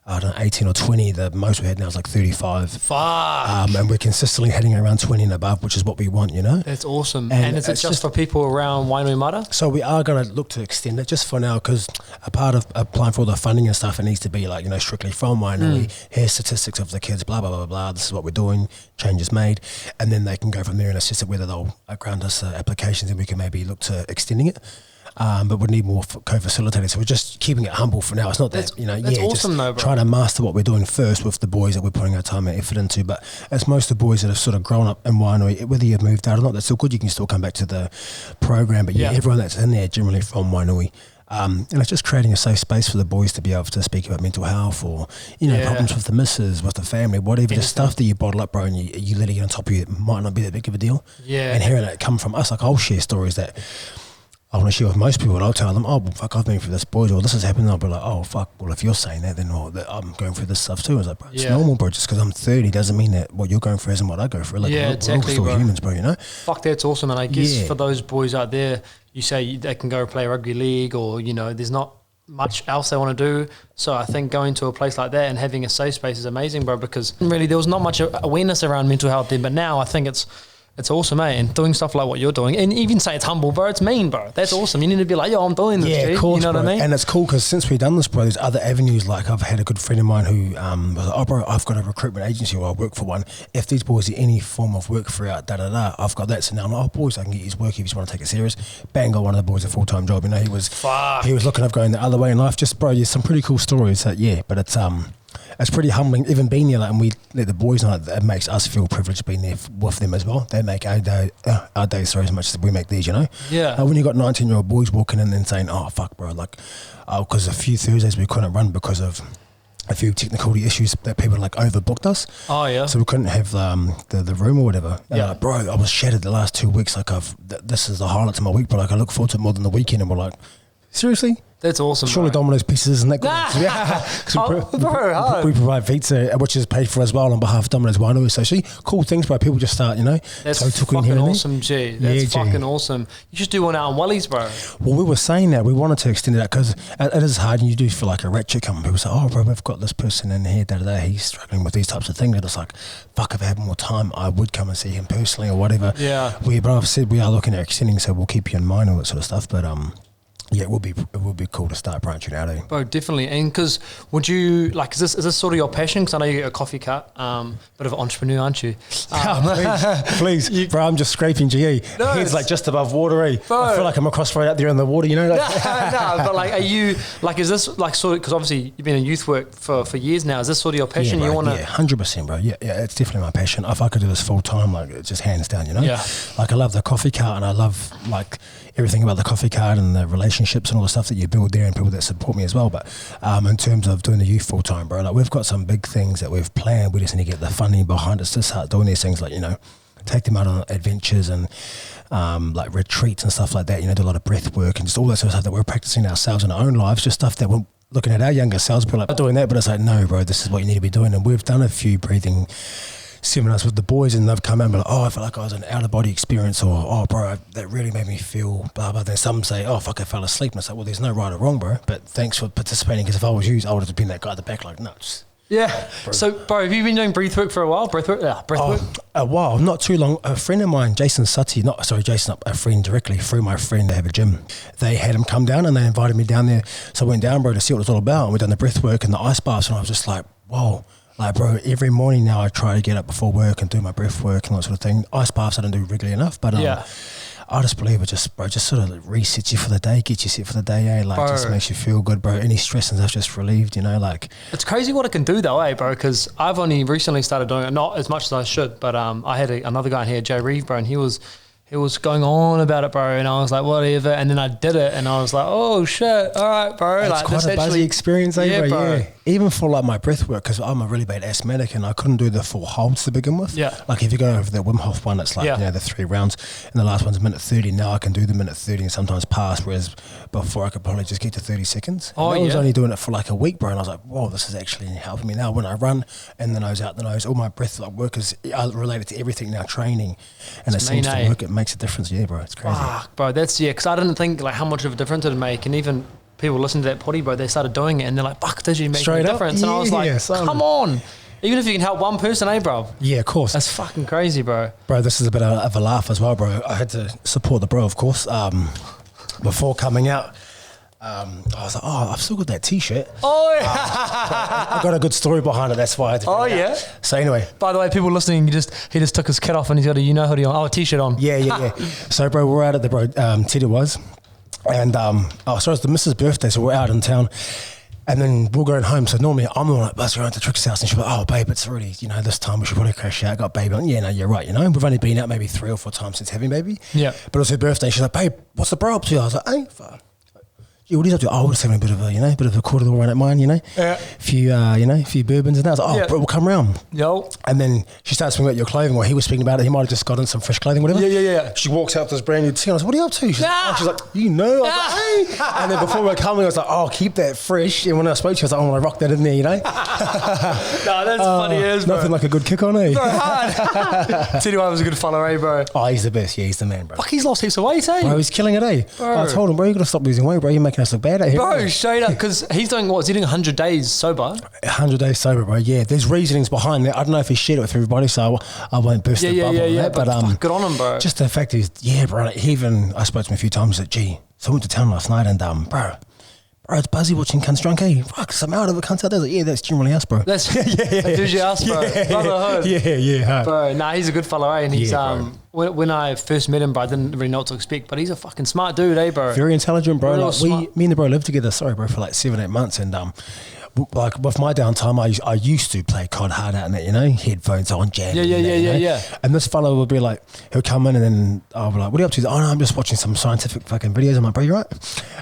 I don't know, 18 or 20. The most we had now is like 35. Fuck. And we're consistently heading around 20 and above, which is what we want, you know? That's awesome. And is it just for people around Wainui Mata? So we are going to look to extend it just for now, because a part of applying for all the funding and stuff, it needs to be like, strictly from Wainui. Here's statistics of the kids, blah, blah, blah, blah. This is what we're doing. Changes made. And then they can go from there and assess it, whether they'll grant us applications, and we can maybe look to extending it. But we need more co-facilitators. So we're just keeping it humble for now. It's not that, that's awesome just though, bro. Trying to master what we're doing first with the boys that we're putting our time and effort into. But it's most of the boys that have sort of grown up in Wainui, whether you've moved out or not, that's still good. You can still come back to the program. But everyone that's in there generally from Wainui. And it's just creating a safe space for the boys to be able to speak about mental health or, you know, problems with the missus, with the family, whatever, just stuff that you bottle up, bro, and you let it get on top of you. It might not be that big of a deal. Yeah. And hearing it come from us, like I'll share stories that I want to share with most people, and I'll tell them, oh, well, fuck, I've been through this, boys, or this has happened. I'll be like, oh, fuck, well, if you're saying that, then I'm going through this stuff too. I was like, bro, it's normal, bro. Just because I'm 30 doesn't mean that what you're going through isn't what I go through. Like, we're all still humans, bro, you know? Fuck, that's awesome. And I guess for those boys out there, you say they can go play rugby league or, you know, there's not much else they want to do. So I think going to a place like that and having a safe space is amazing, bro, because really there was not much awareness around mental health then, but now I think it's awesome, eh? And doing stuff like what you're doing, and even say it's humble, bro, it's mean, bro. That's awesome. You need to be like, yo, I'm doing this, yeah, G. Of course, you know bro. what I mean? And it's cool because since we've done this, bro, there's other avenues. Like I've had a good friend of mine who was like, oh, bro, I've got a recruitment agency or I work for one. If these boys need any form of work throughout, I've got that. So now I'm like, oh, boys, I can get his work if you just want to take it serious. Bang, got one of the boys a full-time job. You know, he was looking at going the other way in life. Just, bro, there's some pretty cool stories. That, but it's pretty humbling, even being there, like, and we let the boys know that it makes us feel privileged being there with them as well. They make our day as much as we make theirs, you know? Yeah. When you got 19-year-old boys walking in and saying, oh, fuck, bro, like, because a few Thursdays we couldn't run because of a few technical issues that people like overbooked us. Oh, yeah. So we couldn't have the room or whatever. And like, bro, I was shattered the last 2 weeks. Like, this is the highlight of my week, but like, I look forward to it more than the weekend. And we're like, seriously? That's awesome. Surely bro. Domino's pizzas isn't that good? We provide pizza, which is paid for as well on behalf of Domino's Winery. So see, cool things, bro. People just start, you know. That's fucking awesome, G. That's fucking awesome. You should do one out in Wally's, bro. Well, we were saying that we wanted to extend it out because it is hard, and you do feel like a ratchet come. People say, oh, bro, we've got this person in here, he's struggling with these types of things. And it's like, fuck, if I had more time, I would come and see him personally or whatever. Yeah. But I've said we are looking at extending, so we'll keep you in mind, all that sort of stuff. But yeah, it would be cool to start branching out, eh? Bro, definitely. And because would you, like, is this sort of your passion? Because I know you get a coffee cut, bit of an entrepreneur, aren't you? Please. Bro, I'm just scraping GE. No, head's like just above water, eh? Bro. I feel like I'm across right out there in the water, you know? Like no, but like, are you, like, is this like sort of, because obviously you've been in youth work for years now, is this sort of your passion? Yeah, bro, you want to? Yeah, 100%, bro. Yeah, it's definitely my passion. If I could do this full time, like, it's just hands down, you know? Yeah. Like, I love the coffee cart, and I love, like, everything about the coffee cart and the relationships and all the stuff that you build there and people that support me as well. But in terms of doing the youth full time, bro, like, we've got some big things that we've planned. We just need to get the funding behind us to start doing these things, like, you know, take them out on adventures and like retreats and stuff like that, you know, do a lot of breath work and just all that sort of stuff that we're practicing ourselves in our own lives, just stuff that we're looking at our younger selves, people like doing that, but it's like, no, bro, this is what you need to be doing. And we've done a few breathing seminars with the boys, and they've come out and be like, oh, I feel like I was an out-of-body experience, or, oh, bro, that really made me feel blah, blah. Then some say, oh, fuck, I fell asleep. And it's like, well, there's no right or wrong, bro, but thanks for participating, because if I was you, I would have been that guy at the back like, nuts. Yeah. Bro. So, bro, have you been doing breathwork for a while? Breathwork? A while, not too long. A friend of mine, a friend directly through my friend, they have a gym. They had him come down and they invited me down there. So I went down, bro, to see what it was all about. And we done the breathwork and the ice baths, and I was just like, whoa. Like, bro, every morning now I try to get up before work and do my breath work and that sort of thing. Ice baths I don't do regularly enough, but I just believe it just sort of resets you for the day, gets you set for the day, eh? Like, bro, just makes you feel good, bro. Any stress and stuff just relieved, you know, like. It's crazy what it can do though, eh, bro? Because I've only recently started doing it, not as much as I should, but I had another guy in here, Jay Reeve, bro, and he was going on about it, bro, and I was like, whatever, and then I did it, and I was like, oh shit, all right, bro. It's like, quite a buzzy experience, eh, yeah, bro? Yeah. Even for like my breath work, because I'm a really bad asthmatic and I couldn't do the full holds to begin with. Yeah. Like if you go over the Wim Hof one, it's like, you know, the 3 rounds, and the last one's a minute 30. Now I can do the minute 30 and sometimes pass, whereas before I could probably just get to 30 seconds. Oh, I was only doing it for like a week, bro, and I was like, whoa, this is actually helping me now. When I run in the nose, out the nose, all my breath work is related to everything now, training, and it seems to work. It makes a difference, yeah, bro. It's crazy. Bro, that's, because I didn't think like how much of a difference it would make, and even people listen to that potty, bro, they started doing it and they're like, fuck, did you make a difference? And I was like, come on. Even if you can help one person, eh, bro? Yeah, of course. That's fucking crazy, bro. Bro, this is a bit of a laugh as well, bro. I had to support the bro, of course. Before coming out, I was like, oh, I've still got that T-shirt. Oh, yeah. I got a good story behind it. That's why I had to bring it out. So anyway. By the way, people listening, he just took his kit off and he's got a hoodie on. Oh, a T-shirt on. Yeah. So, bro, we're out at the bro, Teddy was. And, so it's the missus' birthday, so we're out in town. And then we're going home. So normally I'm the one that buzzes around to Trix's house and she's like, oh, babe, it's already, you know, this time we should probably crash out. Got baby on. Yeah, no, you're right, you know. We've only been out maybe 3 or 4 times since having baby. Yeah. But it was her birthday. She's like, babe, what's the bro up to? I was like, hey, what he's up to? Oh, we're just having a bit of a quarter of the wine at mine, Yeah. A few bourbons and that. I was like, bro, we'll come round. Yo. And then she starts speaking about your clothing, or he was speaking about it. He might have just gotten some fresh clothing, whatever. Yeah. She walks out with this brand new tee. I was like, what are you up to? She's like, I was like, hey. And then before we were coming, I was like, oh, keep that fresh. And when I spoke to you, I was like, I want to rock that in there, No, that's funny as bro. Nothing like a good kick on, eh? Bro, hard. Tell was a good follower, eh, bro? Oh, he's the best. Yeah, he's the man, bro. Fuck, he's lost heaps of weight, eh? Bro, he's killing it, eh? Bro. I told him, bro, you got to stop losing weight, bro. You're making us look bad out here. Bro, straight up, because he's doing what? He's doing 100 days sober. 100 days sober, bro. Yeah, there's reasonings behind that. I don't know if he shared it with everybody, so I won't burst the bubble on that. But good on him, bro. Just the fact is, bro. Like, I spoke to him a few times. Like, gee, so I went to town last night, and bro, it's buzzy watching cunts drunk, eh? Fuck, some out of the cunts out there. Like, that's generally us, bro. That's usually us, bro. Brotherhood. Yeah. Bro, he's a good fellow, eh? And he's when I first met him, bro, I didn't really know what to expect, but he's a fucking smart dude, eh, bro? Very intelligent, bro. Like, me and the bro lived together, for like 7-8 months, and like with my downtime, I used to play COD hard out in it, headphones on, jamming. Yeah. And this fellow would be like, he'll come in and then I'll be like, what are you up to? Oh no, I'm just watching some scientific fucking videos. I'm like, bro, you right?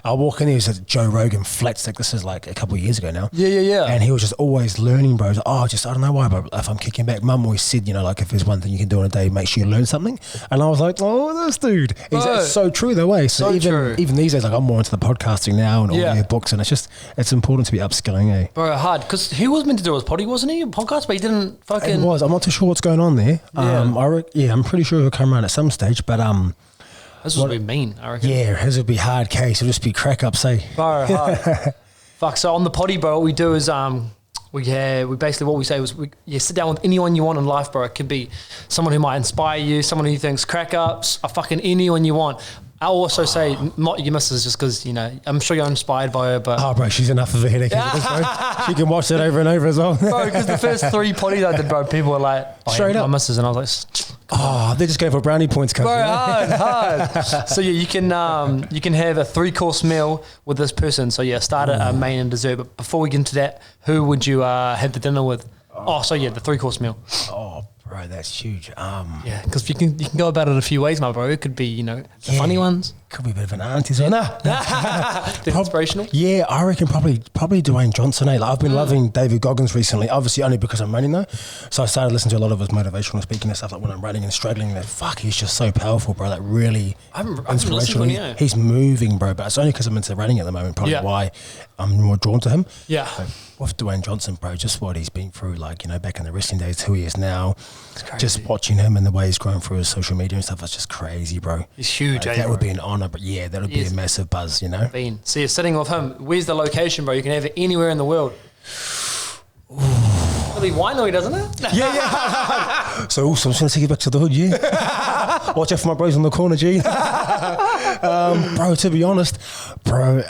I'll walk in, there's a Joe Rogan flat stick. This is like a couple of years ago now. Yeah. And he was just always learning, bro. I don't know why, but if I'm kicking back, mum always said, like if there's one thing you can do in a day, make sure you learn something. And I was like, oh, this dude. It's so true though, eh? So even these days, like I'm more into the podcasting now and audio books, and it's important to be upskilling, eh? Bro, hard, because he was meant to do his potty, wasn't he? A podcast, but he didn't fucking... It was. I'm not too sure what's going on there. I'm pretty sure he'll come around at some stage, but... This would be mean, I reckon. Yeah, his would be hard case. It'll just be crack up, say. Bro, hard. Fuck, so on the potty, bro, what we do is... we basically, what we say was, sit down with anyone you want in life, bro. It could be someone who might inspire you, someone who thinks crack ups, or fucking anyone you want. I'll also say, not your missus, just because, I'm sure you're inspired by her, but... Oh, bro, she's enough of a headache. She can watch it over and over as well. Bro, because the first 3 potties I did, bro, people were like, straight up. My missus, and I was like... they're just going for brownie points, bro, hard. So, you can have a 3-course meal with this person. So, starter, main, and dessert. But before we get into that, who would you have the dinner with? the 3-course meal. Oh, bro, that's huge. Because you can go about it a few ways, my bro. It could be, the funny ones. Could be a bit of an auntie. So Inspirational. Yeah, I reckon probably Dwayne Johnson. Like, I've been loving David Goggins recently, obviously only because I'm running though. So I started listening to a lot of his motivational speaking and stuff, like when I'm running and struggling. That he's just so powerful, bro. Like really inspirational. He's moving, bro. But it's only because I'm into running at the moment. Probably why I'm more drawn to him. Yeah. But with Dwayne Johnson, bro, just what he's been through, like, back in the wrestling days, who he is now, just watching him and the way he's grown through his social media and stuff, it's just crazy, bro. He's huge, that would be an honour, but that would be a massive buzz, So you're sitting with him. Where's the location, bro? You can have it anywhere in the world. It'll be winery, doesn't it? Yeah. So I'm just going to take you back to the hood, Watch out for my bros on the corner, G. Bro, to be honest, bro,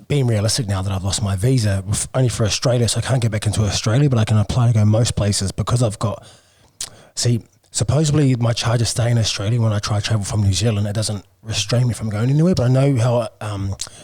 being realistic now that I've lost my visa, only for Australia, so I can't get back into Australia, but I can apply to go most places because I've got... See, supposedly my charge of staying in Australia when I try to travel from New Zealand, it doesn't restrain me from going anywhere, but I know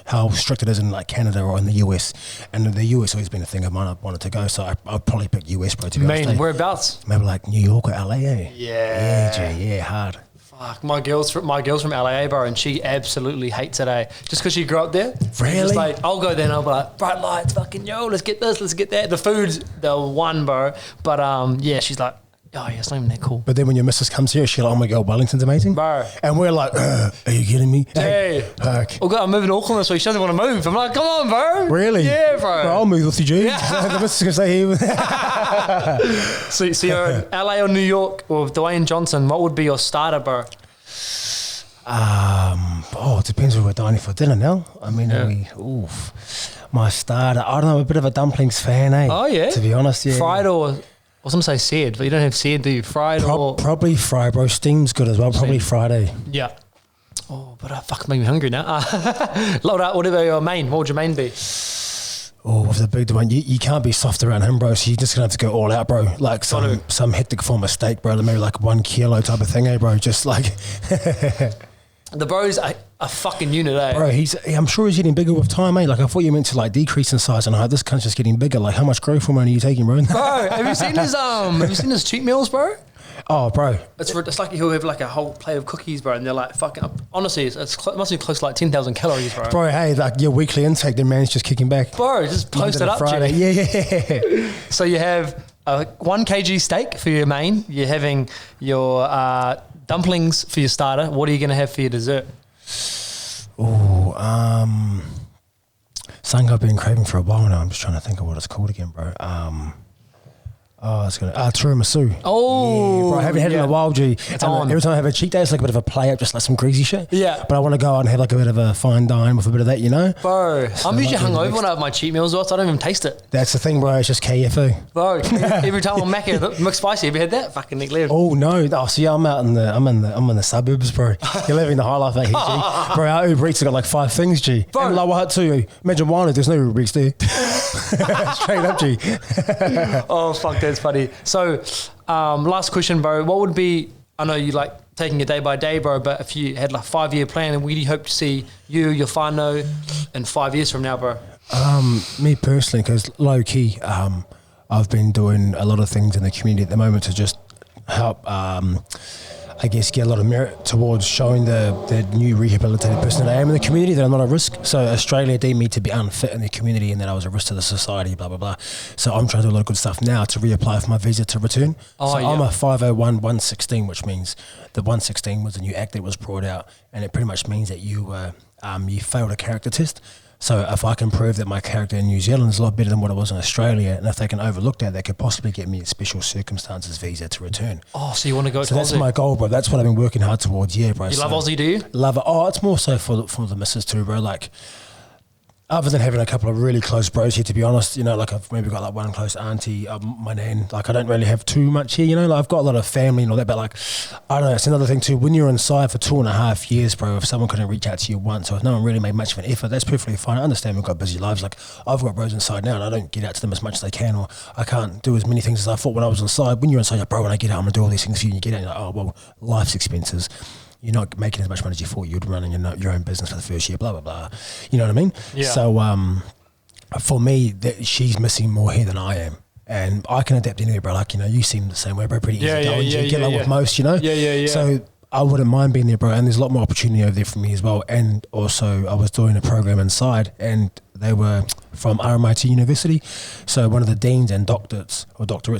how strict it is in like Canada or in the US, and the US always been a thing of mine. I wanted to go, so I'd probably pick US, bro, to be honest. Whereabouts? Maybe like New York or LA, eh? Yeah, hard. Fuck, my girl's from LA, bro, and she absolutely hates it, just because she grew up there. Really? Just like, I'll go there and I'll be like, bright lights, fucking let's get this, let's get that. The food's the one, bro, but she's like, it's not even that cool. But then when your missus comes here, she's like, oh my God, Wellington's amazing. Bro. And we're like, are you kidding me? Hey. I'm moving to Auckland this week. She doesn't want to move. I'm like, come on, bro. Really? Yeah, bro. I'll move with you, G. The missus is going to stay So here. you're in LA or New York with Dwayne Johnson. What would be your starter, bro? It depends if we're dining for dinner now. I mean, my starter. I don't know, I'm a bit of a dumplings fan, eh? Oh, yeah? To be honest, yeah. Fried or... I was going to say seared, but you don't have seared, do you? Fried or... Probably fried, bro. Steam's good as well. Probably fried, eh? Yeah. Oh, but fuck, made me hungry now. Load up, whatever your main. What would your main be? With the big one, you can't be soft around him, bro. So you're just going to have to go all out, bro. Like some hectic form of steak, bro. Maybe like 1 kilo type of thing, eh, bro? Just like... The bro's a fucking unit, eh? Bro, I'm sure he's getting bigger with time, eh? Like, I thought you meant to like decrease in size, and this cunt's just getting bigger. Like, how much growth hormone are you taking, bro? Bro, have you seen his cheat meals, bro? Oh, bro. It's like he'll have like a whole plate of cookies, bro, and they're like fucking. Honestly, it must be close to like 10,000 calories, bro. Bro, hey, like your weekly intake, the man's just kicking back. Bro, just post it up, Friday. Yeah. So you have a 1 kg steak for your main. You're having your dumplings for your starter. What are you going to have for your dessert? Oh, something I've been craving for a while now. I'm just trying to think of what it's called again, bro. It's tiramisu. Oh, yeah, bro, I haven't had it in a while, G. It's on. Every time I have a cheat day, it's like a bit of a play up, just like some greasy shit. Yeah. But I want to go out and have like a bit of a fine dine with a bit of that, you know? Bro, so I'm usually hungover when I have my cheat meals, so I don't even taste it. That's the thing, bro. It's just KFO. Bro, every time I'm macking McSpicy, have you had that? Fucking Nick Lev. Oh no! Oh, see, I'm in the suburbs, bro. You're living the high life out here, G. Bro, our Uber Eats have got like 5 things, G. Bro, and like what too? Imagine one. There's no Uber Eats there. Straight up, G. Oh fuck, that's funny. So, last question, bro. What would be? I know you like taking it day by day, bro. But if you had like 5-year plan, and where do you hope to see you, your whānau, in 5 years from now, bro? Me personally, because low key, I've been doing a lot of things in the community at the moment to just help, I guess, get a lot of merit towards showing the new rehabilitated person that I am in the community, that I'm not at risk. So Australia deemed me to be unfit in the community and that I was a risk to the society, blah, blah, blah. So I'm trying to do a lot of good stuff now to reapply for my visa to return. I'm a 501-116, which means the 116 was a new act that was brought out, and it pretty much means that you failed a character test. So if I can prove that my character in New Zealand is a lot better than what it was in Australia, and if they can overlook that, they could possibly get me a special circumstances visa to return. Oh, so you want to go to Aussie? So that's my goal, bro. That's what I've been working hard towards, yeah, bro. You love Aussie, do you? Love it. Oh, it's more so for the missus too, bro. Like, other than having a couple of really close bros here, to be honest, you know, like I've maybe got like one close auntie, my nan, like I don't really have too much here, you know, like I've got a lot of family and all that, but like, I don't know, it's another thing too, when you're inside for 2.5 years, bro, if someone couldn't reach out to you once, or if no one really made much of an effort, that's perfectly fine. I understand we've got busy lives, like I've got bros inside now and I don't get out to them as much as they can, or I can't do as many things as I thought when I was inside. When you're inside, you're like, bro, when I get out, I'm gonna do all these things for you, and you get out, and you're like, oh, well, life's expenses. You're not making as much money as you thought you'd running your own business for the first year, blah, blah, blah. You know what I mean? Yeah. So, for me, she's missing more here than I am. And I can adapt anywhere, bro. Like, you know, you seem the same way, bro. Pretty easy going. You get along with most, you know? Yeah. So I wouldn't mind being there, bro. And there's a lot more opportunity over there for me as well. And also, I was doing a program inside, and they were from RMIT University. So one of the deans and doctorates,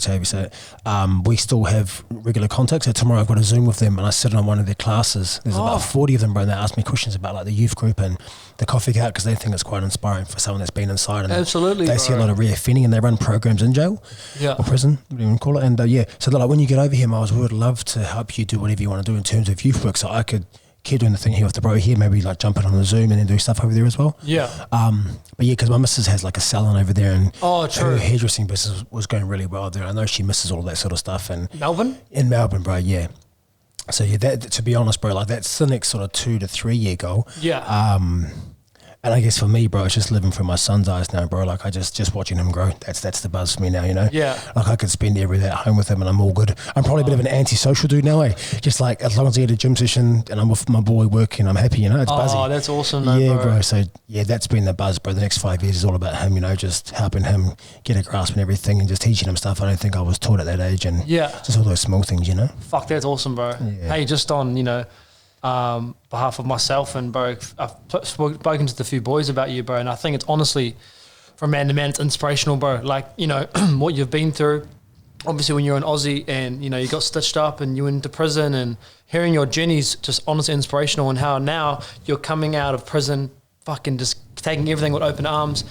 however you say it, we still have regular contact. So tomorrow I've got a Zoom with them, and I sit on one of their classes. There's about 40 of them, bro, and they ask me questions about like the youth group and the coffee cart, because they think it's quite inspiring for someone that's been inside. And absolutely, they see a lot of reoffending, and they run programs in jail or prison, whatever you want to call it. And so they're like, when you get over here, Myles, we would love to help you do whatever you want to do in terms of youth work. So I could keep doing the thing here with the bro here, maybe like jumping on the Zoom and then do stuff over there as well. Yeah. But yeah, because my missus has like a salon over there, and true. Her hairdressing business was going really well there. I know she misses all that sort of stuff. And Melbourne? In Melbourne, bro, yeah. So yeah, that, to be honest, bro, like that's the next sort of 2 to 3 year goal. Yeah. And I guess for me, bro, it's just living through my son's eyes now, bro. Like I just watching him grow. That's the buzz for me now, you know? Yeah. Like I could spend every day at home with him and I'm all good. I'm probably a bit of an antisocial dude now, eh? Just like as long as I get a gym session and I'm with my boy working, I'm happy, you know? It's buzzy. Oh, that's awesome, though, yeah, bro. So yeah, that's been the buzz, bro. The next 5 years is all about him, you know, just helping him get a grasp and everything and just teaching him stuff I don't think I was taught at that age, and just all those small things, you know? Fuck, that's awesome, bro. Yeah. Hey, just on, you know, behalf of myself and bro, I've spoken to the few boys about you, bro, and I think it's honestly, from man to man, it's inspirational, bro. Like, you know, what you've been through, obviously when you're in Aussie and, you know, you got stitched up and you went into prison, and hearing your journey's just honestly inspirational, and how now you're coming out of prison fucking just taking everything with open arms.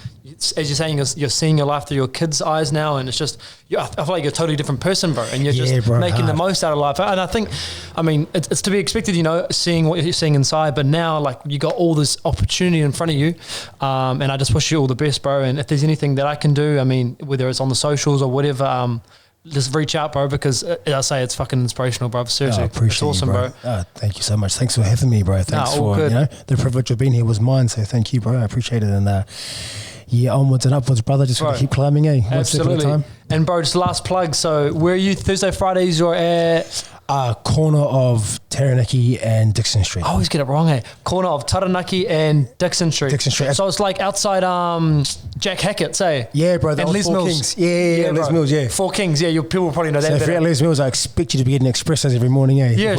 As you're saying, you're seeing your life through your kids' eyes now, and it's just, I feel like you're a totally different person, bro, and you're just making the most out of life. And I think, I mean, it's to be expected, you know, seeing what you're seeing inside, but now, like, you got all this opportunity in front of you, and I just wish you all the best, bro. And if there's anything that I can do, I mean, whether it's on the socials or whatever, just reach out, bro, because as I say, it's fucking inspirational, bro. Seriously, it's awesome, you, bro. Thank you so much. Thanks for having me, bro. Thanks for, you know, the privilege of being here was mine, so thank you, bro. I appreciate it. And yeah, onwards and upwards, brother. Just gotta keep climbing, eh? Absolutely. And bro, just last plug. So where are you Thursday, Fridays? You're at Corner of Taranaki and Dixon Street. I always get it wrong, corner of Taranaki and Dixon Street. Dixon Street. So it's like outside Jack Hackett's, Yeah, bro. And Les Mills. Kings. Yeah, Les Mills, yeah. Four Kings, yeah. People probably know that. So if you're at Les Mills, I expect you to be getting espressos every morning, Yeah,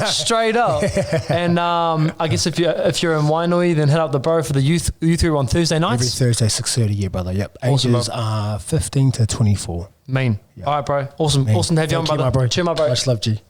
straight up. And I guess if you're in Wainui, then head up the borough for the youth group on Thursday nights. Every Thursday, 6:30, yeah, brother. Yep. Awesome, Ages are 15 to 24. Mean. Yeah. All right, bro. Awesome. Man. Awesome to have you on, Thank brother. you, my bro. Cheer, my bro. Much love, G.